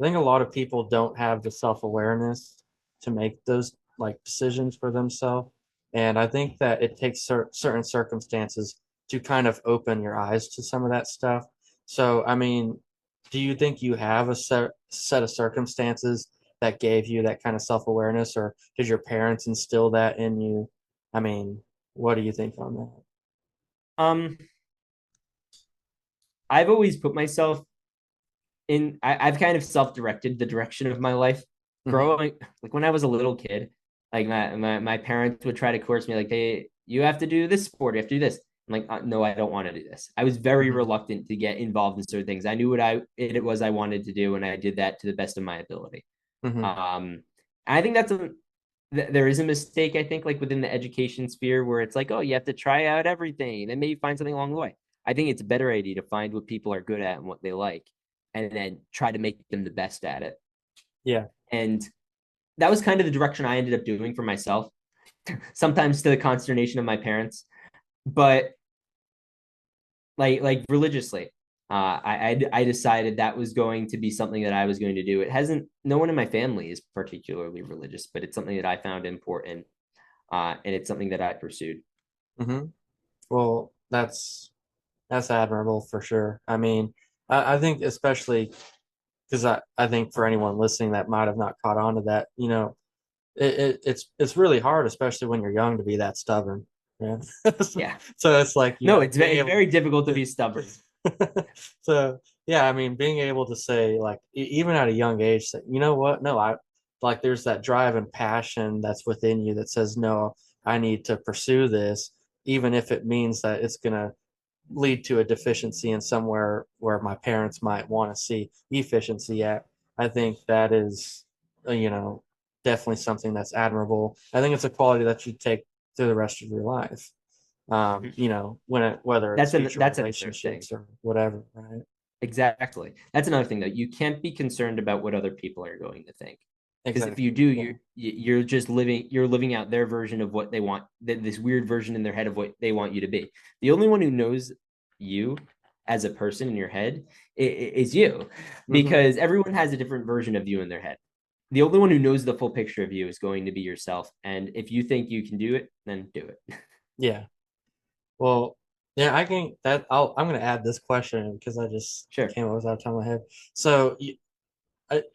lot of people don't have the self-awareness to make those like decisions for themselves. And I think that it takes certain circumstances to kind of open your eyes to some of that stuff. So, I mean, do you think you have a set of circumstances that gave you that kind of self-awareness, or did your parents instill that in you? I mean, what do you think on that? Um, I've always put myself I've kind of self-directed the direction of my life. Hmm. Growing like when I was a little kid, like my parents would try to coerce me, like, hey, you have to do this sport, you have to do this. I'm like, no, I don't want to do this. I was very Hmm. reluctant to get involved in certain things. I knew what it was I wanted to do, and I did that to the best of my ability. Hmm. I think there is a mistake, I think, like within the education sphere where it's like, oh, you have to try out everything and maybe find something along the way. I think it's a better idea to find what people are good at and what they like, and then try to make them the best at it. Yeah. And that was kind of the direction I ended up doing for myself, sometimes to the consternation of my parents. But like religiously, I decided that was going to be something that I was going to do. It hasn't. No one in my family is particularly religious, but it's something that I found important, and it's something that I pursued. Hmm. Well, that's admirable for sure. I mean, I think especially because I think for anyone listening that might have not caught on to that, it's really hard, especially when you're young, to be that stubborn. Yeah. Yeah. So it's like, No, being it's able very difficult to be stubborn. so yeah, I mean, being able to say like even at a young age that, you know what, no, I like there's that drive and passion that's within you that says, no, I need to pursue this, even if it means that it's gonna lead to a deficiency in somewhere where my parents might want to see efficiency at. I think that is, you know, definitely something that's admirable. I think it's a quality that you take through the rest of your life. Whether it's future That's another thing. relationships or whatever, right? Exactly. That's another thing though. You can't be concerned about what other people are going to think. Because if you Exactly. do, Yeah. you're living out their version of what they want, this weird version in their head of what they want you to be. The only one who knows you as a person in your head is you, Hmm. because everyone has a different version of you in their head. The only one who knows the full picture of you is going to be yourself. And if you think you can do it, then do it. Yeah. Well, yeah, I can that I'm gonna add this question because I just it Sure. came up out of the top of my head. So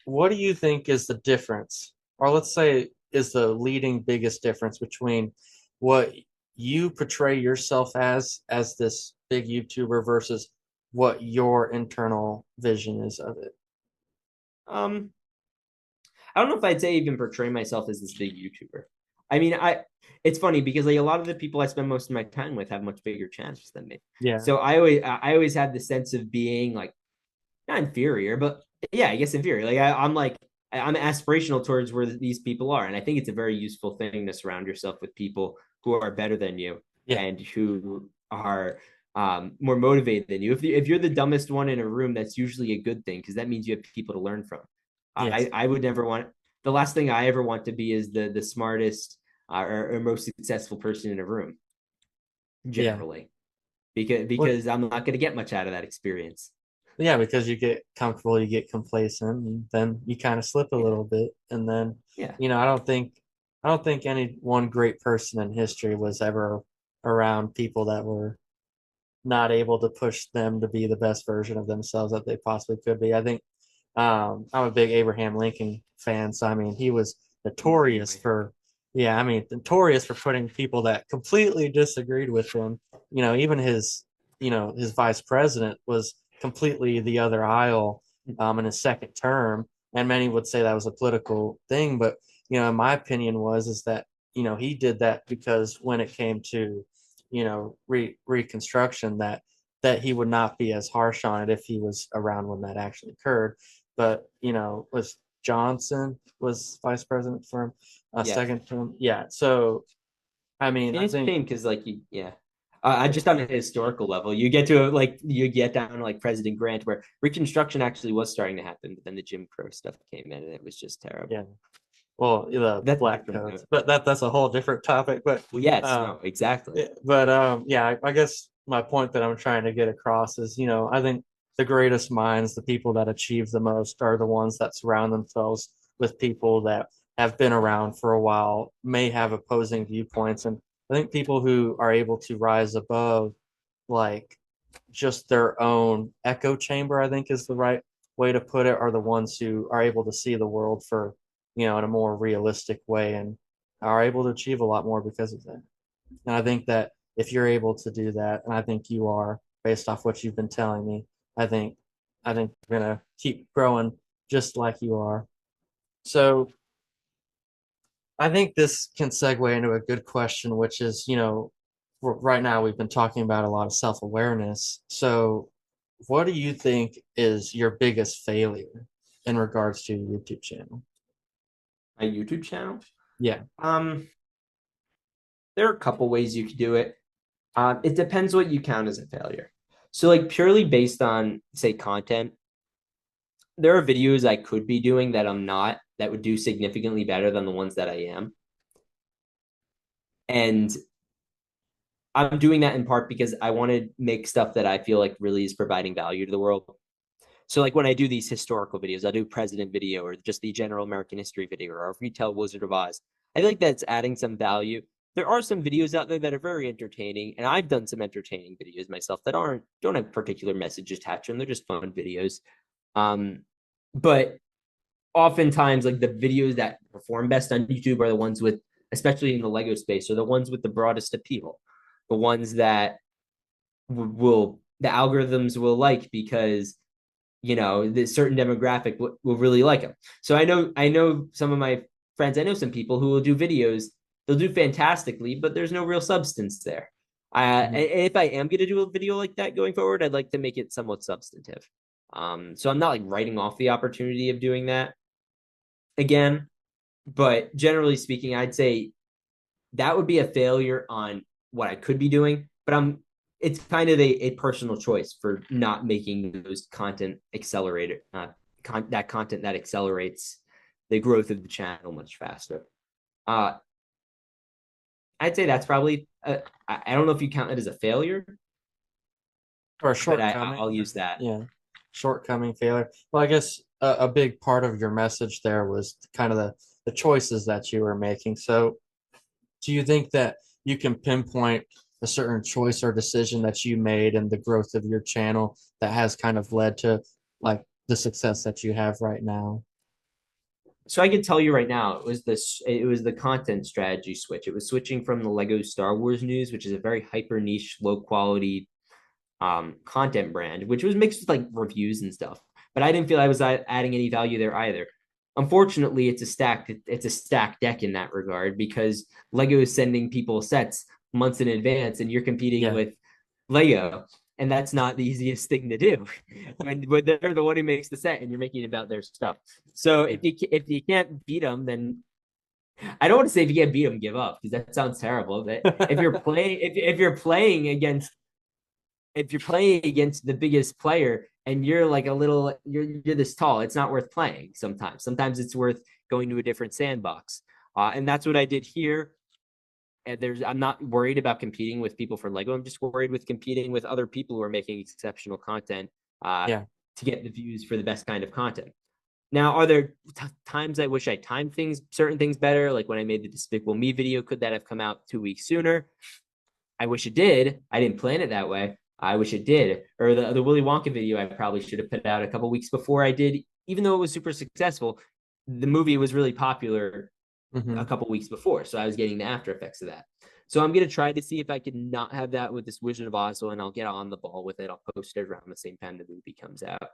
what do you think is the difference, or let's say is the leading biggest difference between what you portray yourself as this big YouTuber versus what your internal vision is of it? Um, I don't know if I'd say even portray myself as this big YouTuber. I mean, it's funny because like a lot of the people I spend most of my time with have much bigger channels than me. Yeah, So I always had the sense of being like not inferior, but yeah, I guess inferior. Like I'm like I'm aspirational towards where these people are, and I think it's a very useful thing to surround yourself with people who are better than you yeah, and who are more motivated than you. If you're the dumbest one in a room, that's usually a good thing because that means you have people to learn from. yes, I would never want the last thing I ever want to be is the smartest or most successful person in a room yeah. generally What? because I'm not going to get much out of that experience. Yeah, because you get comfortable, you get complacent, and then you kind of slip a Yeah, little bit, and then yeah, I don't think any one great person in history was ever around people that were not able to push them to be the best version of themselves that they possibly could be. I think I'm a big Abraham Lincoln fan, so I mean he was notorious for, yeah, I mean notorious for putting people that completely disagreed with him. Even his vice president was completely the other aisle in his second term, and many would say that was a political thing, but in my opinion is that he did that because when it came to reconstruction that he would not be as harsh on it if he was around when that actually occurred. But was Johnson was vice president for a yeah. second term. Yeah. So I mean, And I it's a think shame because like you, yeah. I just on a historical level, you get to like you get down to like President Grant, where Reconstruction actually was starting to happen, but then the Jim Crow stuff came in, and it was just yeah. terrible. Well, the That's a black different coats, note. but that's a whole different topic. But Well, yes, uh, no, exactly. yeah, I guess my point that I'm trying to get across is, I think the greatest minds, the people that achieve the most, are the ones that surround themselves with people that have been around for a while, may have opposing viewpoints, and I think people who are able to rise above, like, just their own echo chamber, I think is the right way to put it, are the ones who are able to see the world for, in a more realistic way, and are able to achieve a lot more because of that. And I think that if you're able to do that, and I think you are, based off what you've been telling me, I think you're gonna keep growing just like you are. So I think this can segue into a good question, which is, right now we've been talking about a lot of self-awareness. So what do you think is your biggest failure in regards to your YouTube channel? My YouTube channel. Yeah. Um, there are a couple ways you could do it. It depends what you count as a failure. So, like purely based on say content, there are videos I could be doing that I'm not, that would do significantly better than the ones that I am. And I'm doing that in part because I want to make stuff that I feel like really is providing value to the world. So like when I do these historical videos, I do president video or just the general American history video or a retail Wizard of Oz. I think that's adding some value. There are some videos out there that are very entertaining, and I've done some entertaining videos myself that don't have particular message attached to them. They're just fun videos. Um, but oftentimes like the videos that perform best on YouTube are the ones with, especially in the Lego space, are the ones with the broadest appeal, the ones that will the algorithms will like because the certain demographic will really like them. So I know some of my friends, I know some people who will do videos, they'll do fantastically, but there's no real substance there. Mhm. If I am going to do a video like that going forward, I'd like to make it somewhat substantive. So I'm not like writing off the opportunity of doing that again, but generally speaking, I'd say that would be a failure on what I could be doing. But it's kind of a personal choice for not making those content accelerator that content that accelerates the growth of the channel much faster. Uh, I'd say that's probably I don't know if you count it as a failure, Or a but shortcoming. I'll use that. Yeah, shortcoming, failure. Well, I guess a big part of your message there was kind of the choices that you were making. So, do you think that you can pinpoint a certain choice or decision that you made in the growth of your channel that has kind of led to like the success that you have right now? So I can tell you right now, it was the content strategy switch. It was switching from the Lego Star Wars news, which is a very hyper niche, low quality content brand, which was mixed with like reviews and stuff. But I didn't feel I was adding any value there either. Unfortunately, it's a stacked deck in that regard because Lego is sending people sets months in advance, and you're competing Yeah. with Lego, and that's not the easiest thing to do when they're the one who makes the set and you're making it about their stuff. So if you can't beat them, then I don't want to say if you can't beat them, give up because that sounds terrible. But if you're playing against the biggest player and you're like you're this tall, it's not worth playing sometimes it's worth going to a different sandbox, and that's what I did here. And I'm not worried about competing with people for Lego. I'm just worried with competing with other people who are making exceptional content, uh, Yeah. to get the views for the best kind of content. Now, are there times I wish I timed certain things better, like when I made the Despicable Me video? Could that have come out 2 weeks sooner? I wish it did. I didn't plan it that way. I wish it did. Or the Willy Wonka video, I probably should have put out a couple weeks before I did, even though it was super successful. The movie was really popular a Hmm. couple weeks before, so I was getting the after effects of that. So I'm gonna try to see if I can not have that with this Wizard of Oz, and I'll get on the ball with it. I'll post it around the same time the movie comes out.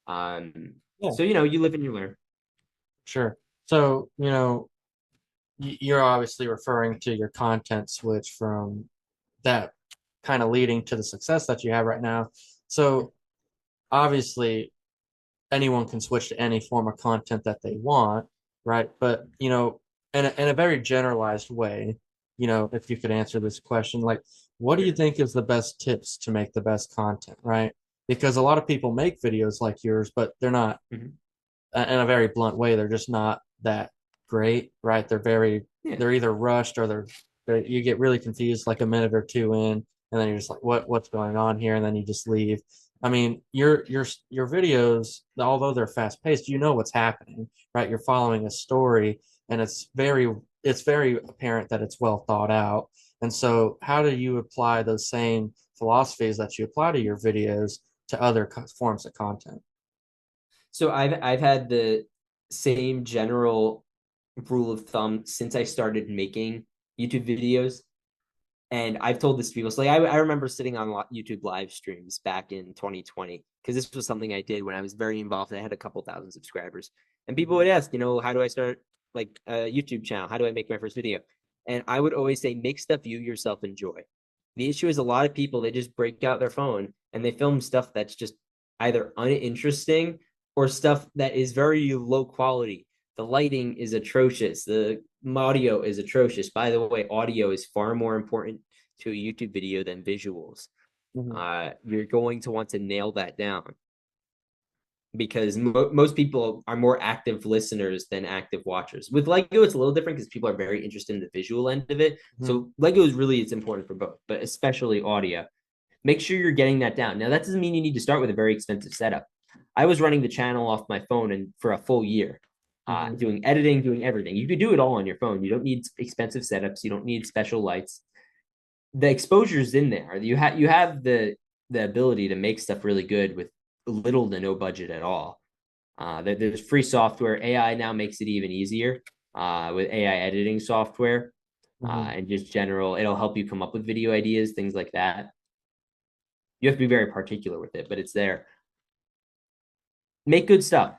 Yeah, So you live and you learn. sure. So, you're obviously referring to your content switch from that kind of leading to the success that you have right now. So, obviously, anyone can switch to any form of content that they want, right? But, in a very generalized way, if you could answer this question, like, what do you Sure. think is the best tips to make the best content, right? Because a lot of people make videos like yours, but they're not, Mhm. in a very blunt way, they're just not that great, right? Yeah. They're either rushed or you get really confused like a minute or two in, and then you're just like, what's going on here? And then you just leave. I mean, your videos, although they're fast paced, you know what's happening, right? You're following a story, and it's very apparent that it's well thought out. And so, how do you apply those same philosophies that you apply to your videos to other forms of content? So I've had the same general rule of thumb since I started making YouTube videos. And I've told this to people. So like I remember sitting on YouTube live streams back in 2020 because this was something I did when I was very involved. I had a couple thousand subscribers, and people would ask, how do I start like a YouTube channel? How do I make my first video? And I would always say, make stuff you yourself enjoy. The issue is a lot of people they just break out their phone and they film stuff that's just either uninteresting or stuff that is very low quality. The lighting is atrocious. The audio is atrocious. By the way, audio is far more important to a YouTube video than visuals. Mhm. You're going to want to nail that down. because most people are more active listeners than active watchers. With Lego, it's a little different because people are very interested in the visual end of it. Mhm. So Lego is really it's important for both, but especially audio. Make sure you're getting that down. Now that doesn't mean you need to start with a very expensive setup. I was running the channel off my phone and for a full year, Mhm. doing editing, doing everything. You could do it all on your phone. You don't need expensive setups. You don't need special lights. The exposure's in there. You have the ability to make stuff really good with little to no budget at all. There's free software. AI now makes it even easier with AI editing software Mhm. and just general. It'll help you come up with video ideas, things like that. You have to be very particular with it, but it's there. Make good stuff.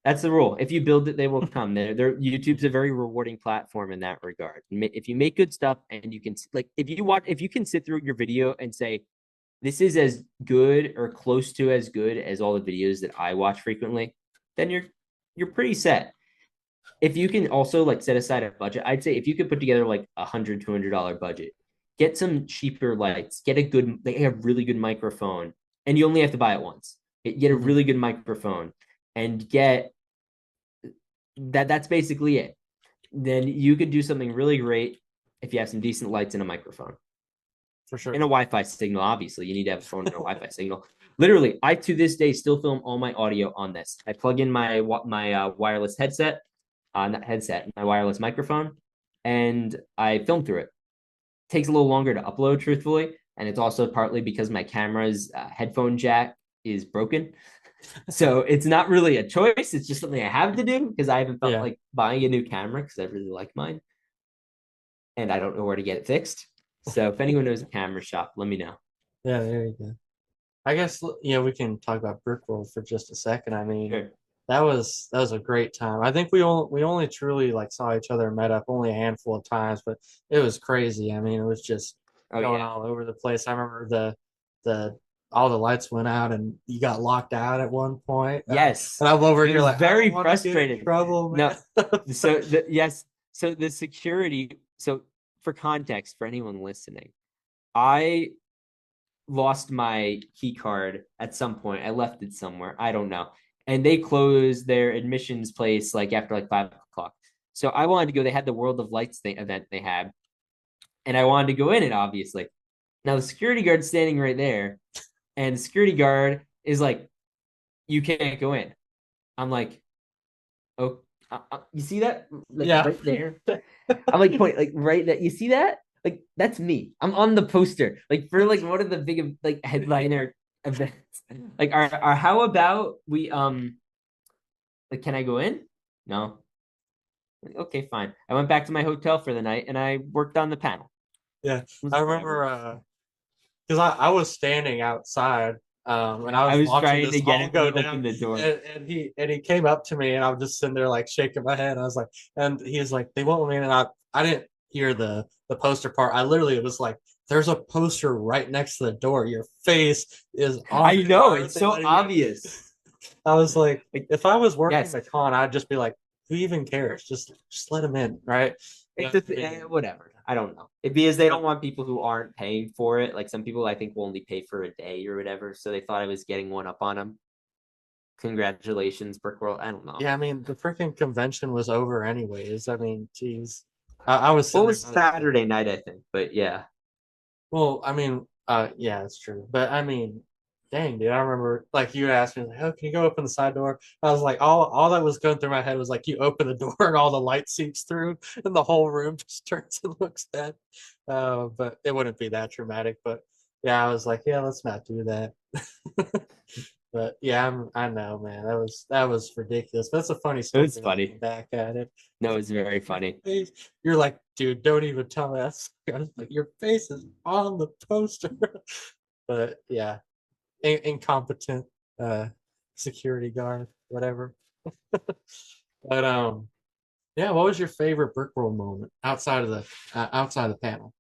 That's the rule. If you build it, they will come. YouTube's a very rewarding platform in that regard. If you make good stuff and you can like, if you can sit through your video and say, this is as good or close to as good as all the videos that I watch frequently, then you're pretty set. If you can also like set aside a budget, I'd say if you could put together like $100, $200 budget, get some cheaper lights, they have really good microphone, and you only have to buy it once. Get a Mhm. really good microphone, and get that. That's basically it. Then you could do something really great if you have some decent lights and a microphone For sure. and a Wi-Fi signal. Obviously, you need to have a phone and a Wi-Fi signal. Literally, I to this day still film all my audio on this. I plug in my wireless headset, not headset, my wireless microphone, and I film through it. Takes a little longer to upload, truthfully, and it's also partly because my camera's headphone jack is broken. So it's not really a choice. It's just something I have to do because I haven't felt Yeah. like buying a new camera because I really like mine and I don't know where to get it fixed. So if anyone knows a camera shop, let me know. Yeah, there you go. I guess we can talk about Brickworld for just a second. I mean, Sure. that was a great time. I think we only truly like saw each other and met up only a handful of times, but it was crazy. I mean, it was just Oh going yeah. all over the place. I remember the all the lights went out and you got locked out at one point. Yes. And I'm over It here was like I don't very want to get in frustrating. trouble, No, man. yes. So the security, so for context, for anyone listening, I lost my key card at some point. I left it somewhere. I don't know. And they closed their admissions place like after like 5 o'clock. So I wanted to go. They had the World of Lights event they had, and I wanted to go in it, obviously. Now the security guard's standing right there, and the security guard is like, "You can't go in." I'm like, "Oh, you see that? Like Yeah. right there." I'm like, point, like right there. You see that? Like that's me. I'm on the poster. Like for like one of the big like headliner events. Like, are how about we like can I go in? No. Like, okay, fine. I went back to my hotel for the night and I worked on the panel. Yeah. It was I whatever. remember because I was standing outside and I I was was watching trying this to get all him go to down open the door. and he came up to me and I was just sitting there like shaking my head. I was like, and he was like, they won't let me in. And I didn't hear the poster part. I literally it was like, there's a poster right next to the door. Your face is on I it. Why know aren't it's they so letting you in? obvious. I was like, Like, if I was working yes, the con, I'd just be like, who even cares? Just let him in, right? it's I just mean, whatever. I don't know. Because they don't but want people who aren't paying for it. Like some people, I think, will only pay for a day or whatever. So they thought I was getting one up on them. Congratulations, Brick World. I don't know. yeah, I mean, the freaking convention was over anyways. I mean, geez. I was Well, sitting it there. was Saturday night, I think. But yeah. Well, I mean, yeah, it's true. But I mean, dang, dude, I remember like you asked me, like, oh, can you go open the side door? I was like, all that was going through my head was like, you open the door and all the light seeps through, and the whole room just turns and looks dead. But it wouldn't be that dramatic. But yeah, I was like, yeah, let's not do that. But yeah, I know, man. That was ridiculous. That's a funny It story was looking funny. back at it. No, it was very funny. You're like, dude, don't even tell me that. I was like, your face is on the poster. But yeah, incompetent uh security guard, whatever. But yeah, what was your favorite Brickworld moment outside of the panel?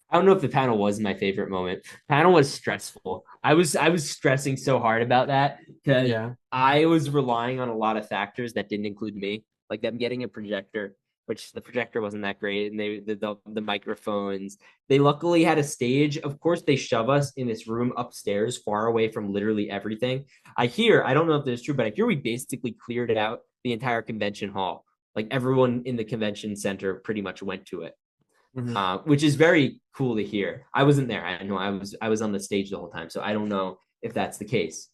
I don't know if the panel was my favorite moment. Panel was stressful. I was stressing so hard about that because Yeah. I was relying on a lot of factors that didn't include me, like them getting a projector. which the projector wasn't that great, and the microphones. They luckily had a stage. Of course, they shove us in this room upstairs, far away from literally everything. I don't know if this is true, but I hear we basically cleared out the entire convention hall. Like everyone in the convention center pretty much went to it, Mhm. which is very cool to hear. I wasn't there. I know I was on the stage the whole time, so I don't know if that's the case.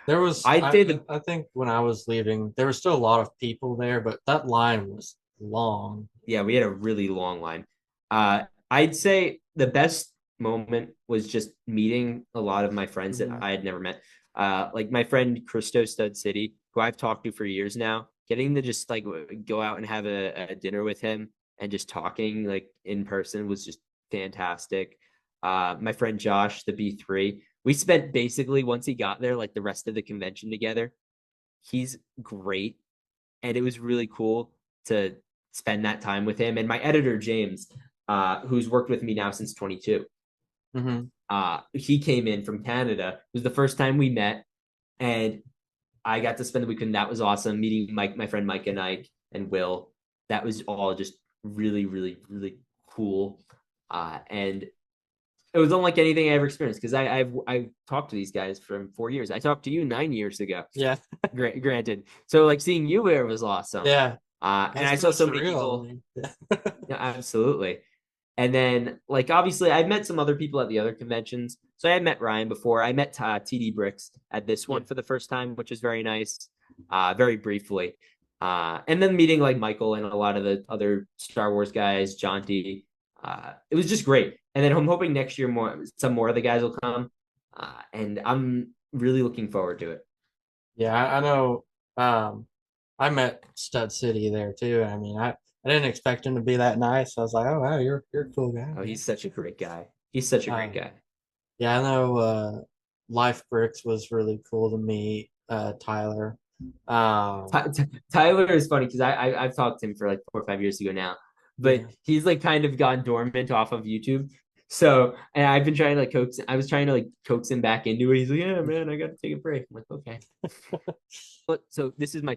There was, I'd say the I think when I was leaving, there was still a lot of people there, but that line was long. Yeah, we had a really long line. I'd say the best moment was just meeting a lot of my friends that Mhm. I had never met. Like my friend Christo Stud City, who I've talked to for years now, getting to just like go out and have a dinner with him and just talking like in person was just fantastic. My friend Josh, the B3, we spent basically once he got there, like the rest of the convention together. He's great, and it was really cool to spend that time with him. And my editor James, who's worked with me now since 22, Mhm. he came in from Canada. It was the first time we met, and I got to spend the weekend. That was awesome. Meeting Mike, my friend Mike and Ike and Will. That was all just really, really, really cool. And it was unlike anything I ever experienced because I've talked to these guys from 4 years. I talked to you 9 years ago. Yeah. Granted, so like seeing you there was awesome. Yeah. And It's I so saw so many surreal. I people. mean, Yeah, absolutely. And then, like, obviously, I've met some other people at the other conventions. So I had met Ryan before. I met TD Bricks at this yeah. one for the first time, which was very nice, very briefly. And then meeting like Michael and a lot of the other Star Wars guys, John D. It was just great. And then I'm hoping next year some more of the guys will come. And I'm really looking forward to it. Yeah, I know. I met Stud City there too. I mean, I didn't expect him to be that nice. I was like, oh wow, you're a cool guy, Oh, man. he's such a great guy. He's such a great Um, guy. yeah, I know. Life Bricks was really cool to meet. Tyler. Um, Tyler is funny because I've talked to him for like 4 or 5 years ago now, but yeah. he's like kind of gone dormant off of YouTube. So, and I've been trying to like I was trying to like coax him back into it. He's like, yeah, man, I got to take a break. I'm like, okay. But so this is one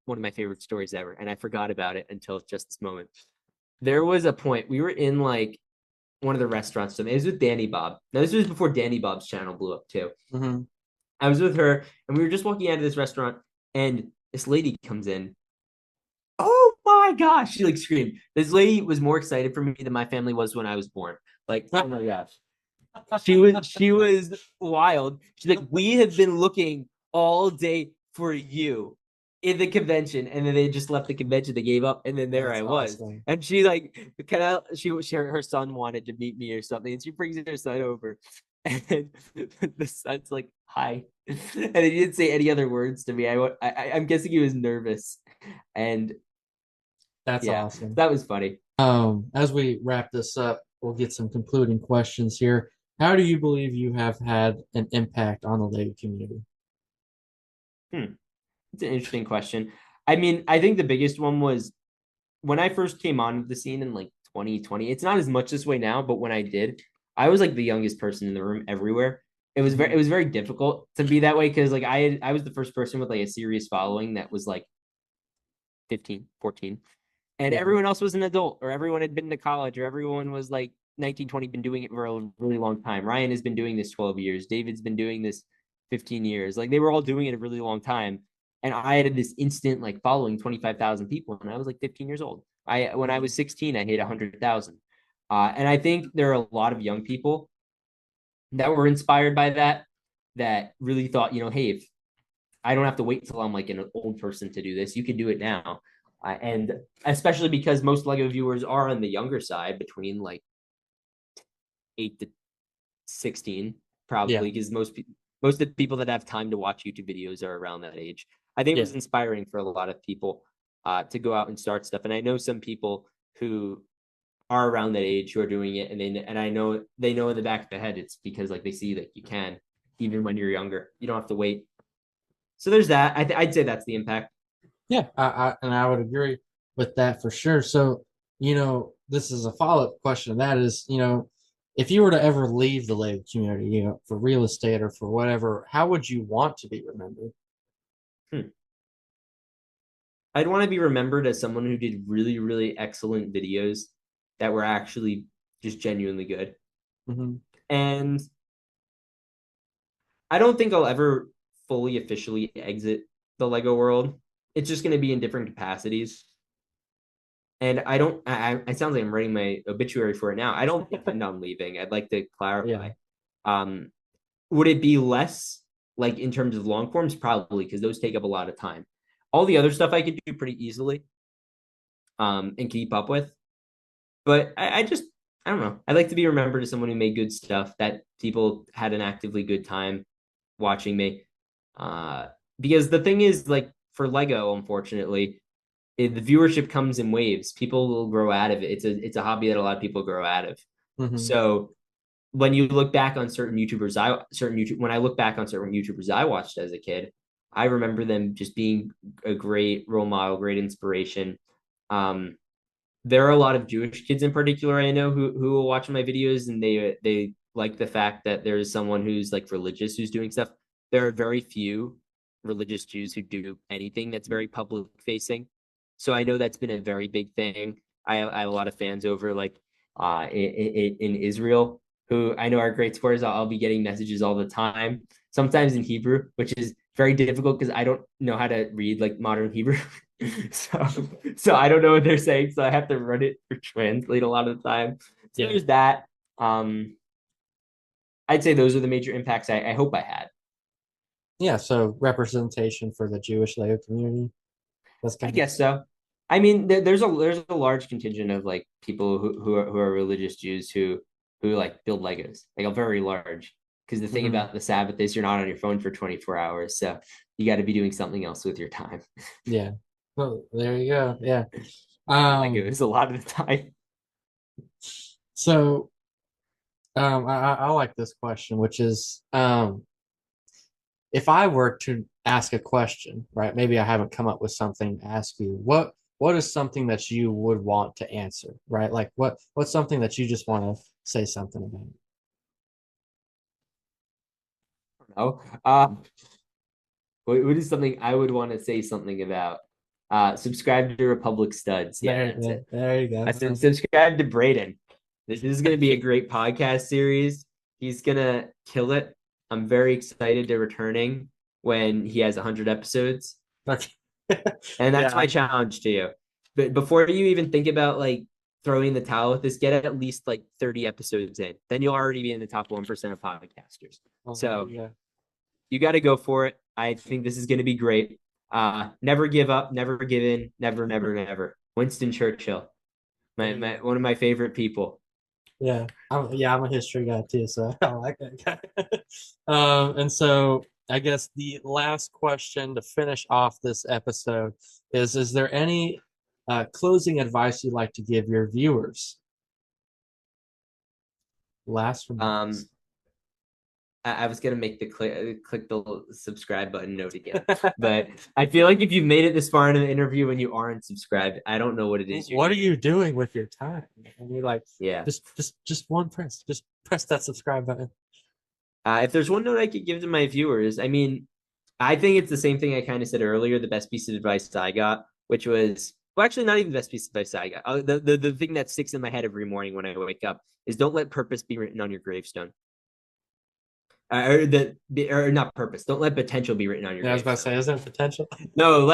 of my favorite stories ever, and I forgot about it until just this moment. There was a point we were in like one of the restaurants. So it was with Danny Bob. Now this was before Danny Bob's channel blew up too. Hmm. I was with her, and we were just walking out of this restaurant, and this lady comes in. Oh my gosh, she like screamed. This lady was more excited for me than my family was when I was born. Like, oh my gosh. She was wild. She's like, we have been looking all day for you in the convention, and then they just left the convention. They gave up, and then there That's I was. awesome. And she like, can I? Her son wanted to meet me or something, and she brings her son over, and the son's like, hi, and he didn't say any other words to me. I'm guessing he was nervous, and That's yeah, awesome. that was funny. As we wrap this up, we'll get some concluding questions here. How do you believe you have had an impact on the Lego community? Hmm. It's an interesting question. I mean, I think the biggest one was when I first came on the scene in like 2020. It's not as much this way now, but when I did, I was like the youngest person in the room everywhere. Mhm. It was very difficult to be that way because like I was the first person with like a serious following that was like 15, 14, and Yeah. everyone else was an adult or everyone had been to college or everyone was like 19, 20, been doing it for a really long time. Ryan has been doing this 12 years. David's been doing this 15 years. Like they were all doing it a really long time. And I had this instant like following 25,000 people and I was like 15 years old. When I Mhm. was 16, I hit 100,000. And I think there are a lot of young people that were inspired by that, that really thought, hey, if I don't have to wait till I'm like an old person to do this. You can do it now. And especially because most Lego viewers are on the younger side, between like 8 to 16, Yeah. probably, because most of the people that have time to watch YouTube videos are around that age. I think it Yeah. was inspiring for a lot of people to go out and start stuff. And I know some people who are around that age who are doing it, and I know they know in the back of their head it's because like they see that you can, even when you're younger. You don't have to wait. So there's that. I'd say that's the impact. Yeah. And I would agree with that for sure. So, this is a follow-up question. That is, if you were to ever leave the Lego community, for real estate or for whatever, how would you want to be remembered? Hmm. I'd want to be remembered as someone who did really, really excellent videos that were actually just genuinely good. Mm-hmm. And I don't think I'll ever fully officially exit the Lego world. It's just going to be in different capacities. And I don't, it sounds like I'm writing my obituary for it now. I don't intend on leaving. I'd like to clarify. Yeah. Um, would it be less like in terms of long forms? Probably, because those take up a lot of time. All the other stuff I could do pretty easily and keep up with. But I don't know. I like to be remembered as someone who made good stuff that people had an actively good time watching me. Uh, because the thing is, like for Lego, unfortunately, the viewership comes in waves. People will grow out of it. It's a hobby that a lot of people grow out of. Mm-hmm. So when you look back on when I look back on certain YouTubers I watched as a kid, I remember them just being a great role model, great inspiration. Um, there are a lot of Jewish kids in particular I know who will watch my videos and they like the fact that there is someone who's like religious who's doing stuff. There are very few religious Jews who do anything that's very public facing. So I know that's been a very big thing. I have a lot of fans over like in Israel who I know are great supporters. I'll be getting messages all the time, sometimes in Hebrew, which is very difficult because I don't know how to read like modern Hebrew. so so I don't know what they're saying, so I have to run it or translate a lot of the time. So Yeah. there's that. I'd say those are the major impacts I hope I had. Yeah. So representation for the Jewish Lego community. That's I kind of guess so. I mean, there's a large contingent of like people who are religious Jews who like build Legos, like a very large. Because the thing mm-hmm. about the Sabbath is you're not on your phone for 24 hours, so you got to be doing something else with your time. Yeah. Well, there you go. Yeah. Legos a lot of the time. So I like this question, which is if I were to ask a question, right? Maybe I haven't come up with something to ask you. What is something that you would want to answer, right? Like what's something that you just want to say something about? No. What is something I would want to say something about? Subscribe to Republic Studs. Yeah, that's it. There you go. I said subscribe to Braden. This is going to be a great podcast series. He's going to kill it. I'm very excited to returning when he has 100 episodes. Okay. And that's Yeah. my challenge to you. But before you even think about like throwing the towel with this, get at least like 30 episodes in. Then you'll already be in the top 1% of podcasters. So Yeah. you got to go for it. I think this is going to be great. Never give up, never give in, never, never, never. Winston Churchill, one of my favorite people. Yeah, I'm a history guy too, so I like that guy. And so I guess the last question to finish off this episode is there any closing advice you'd like to give your viewers? Last remarks. I was gonna make the click the subscribe button note again, but I feel like if you've made it this far in an interview and you aren't subscribed, I don't know what it is. What are you doing with your time? And you're like, yeah, just one press, just press that subscribe button. If there's one note I could give to my viewers, I mean, I think it's the same thing I kind of said earlier. The best piece of advice I got, which was well, actually not even the best piece of advice I got. The thing that sticks in my head every morning when I wake up is don't let purpose be written on your gravestone. Or not purpose. Don't let potential be written on your. Yeah, I was about to say, is there potential? No,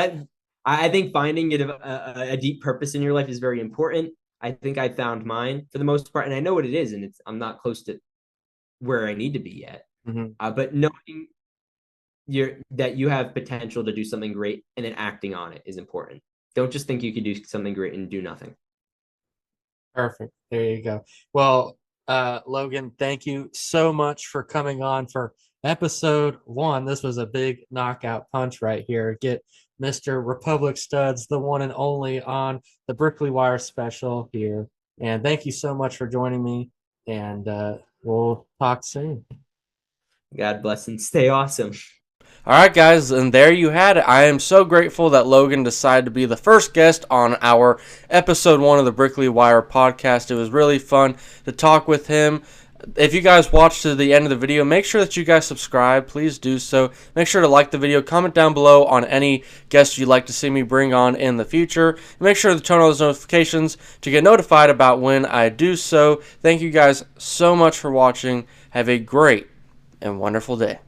I think finding a deep purpose in your life is very important. I think I found mine for the most part, and I know what it is, and I'm not close to where I need to be yet. Mm-hmm. But knowing that you have potential to do something great and then acting on it is important. Don't just think you can do something great and do nothing. Perfect. There you go. Well, Logan, thank you so much for coming on for episode 1. This was a big knockout punch right here. Get Mr. Republic Studs, the one and only, on the Brickley Wire special here. And thank you so much for joining me. And we'll talk soon. God bless and stay awesome. All right, guys, and there you had it. I am so grateful that Logan decided to be the first guest on our episode 1 of the Brickley Wire podcast. It was really fun to talk with him. If you guys watch to the end of the video, make sure that you guys subscribe. Please do so. Make sure to like the video. Comment down below on any guests you'd like to see me bring on in the future. And make sure to turn on those notifications to get notified about when I do so. Thank you guys so much for watching. Have a great and wonderful day.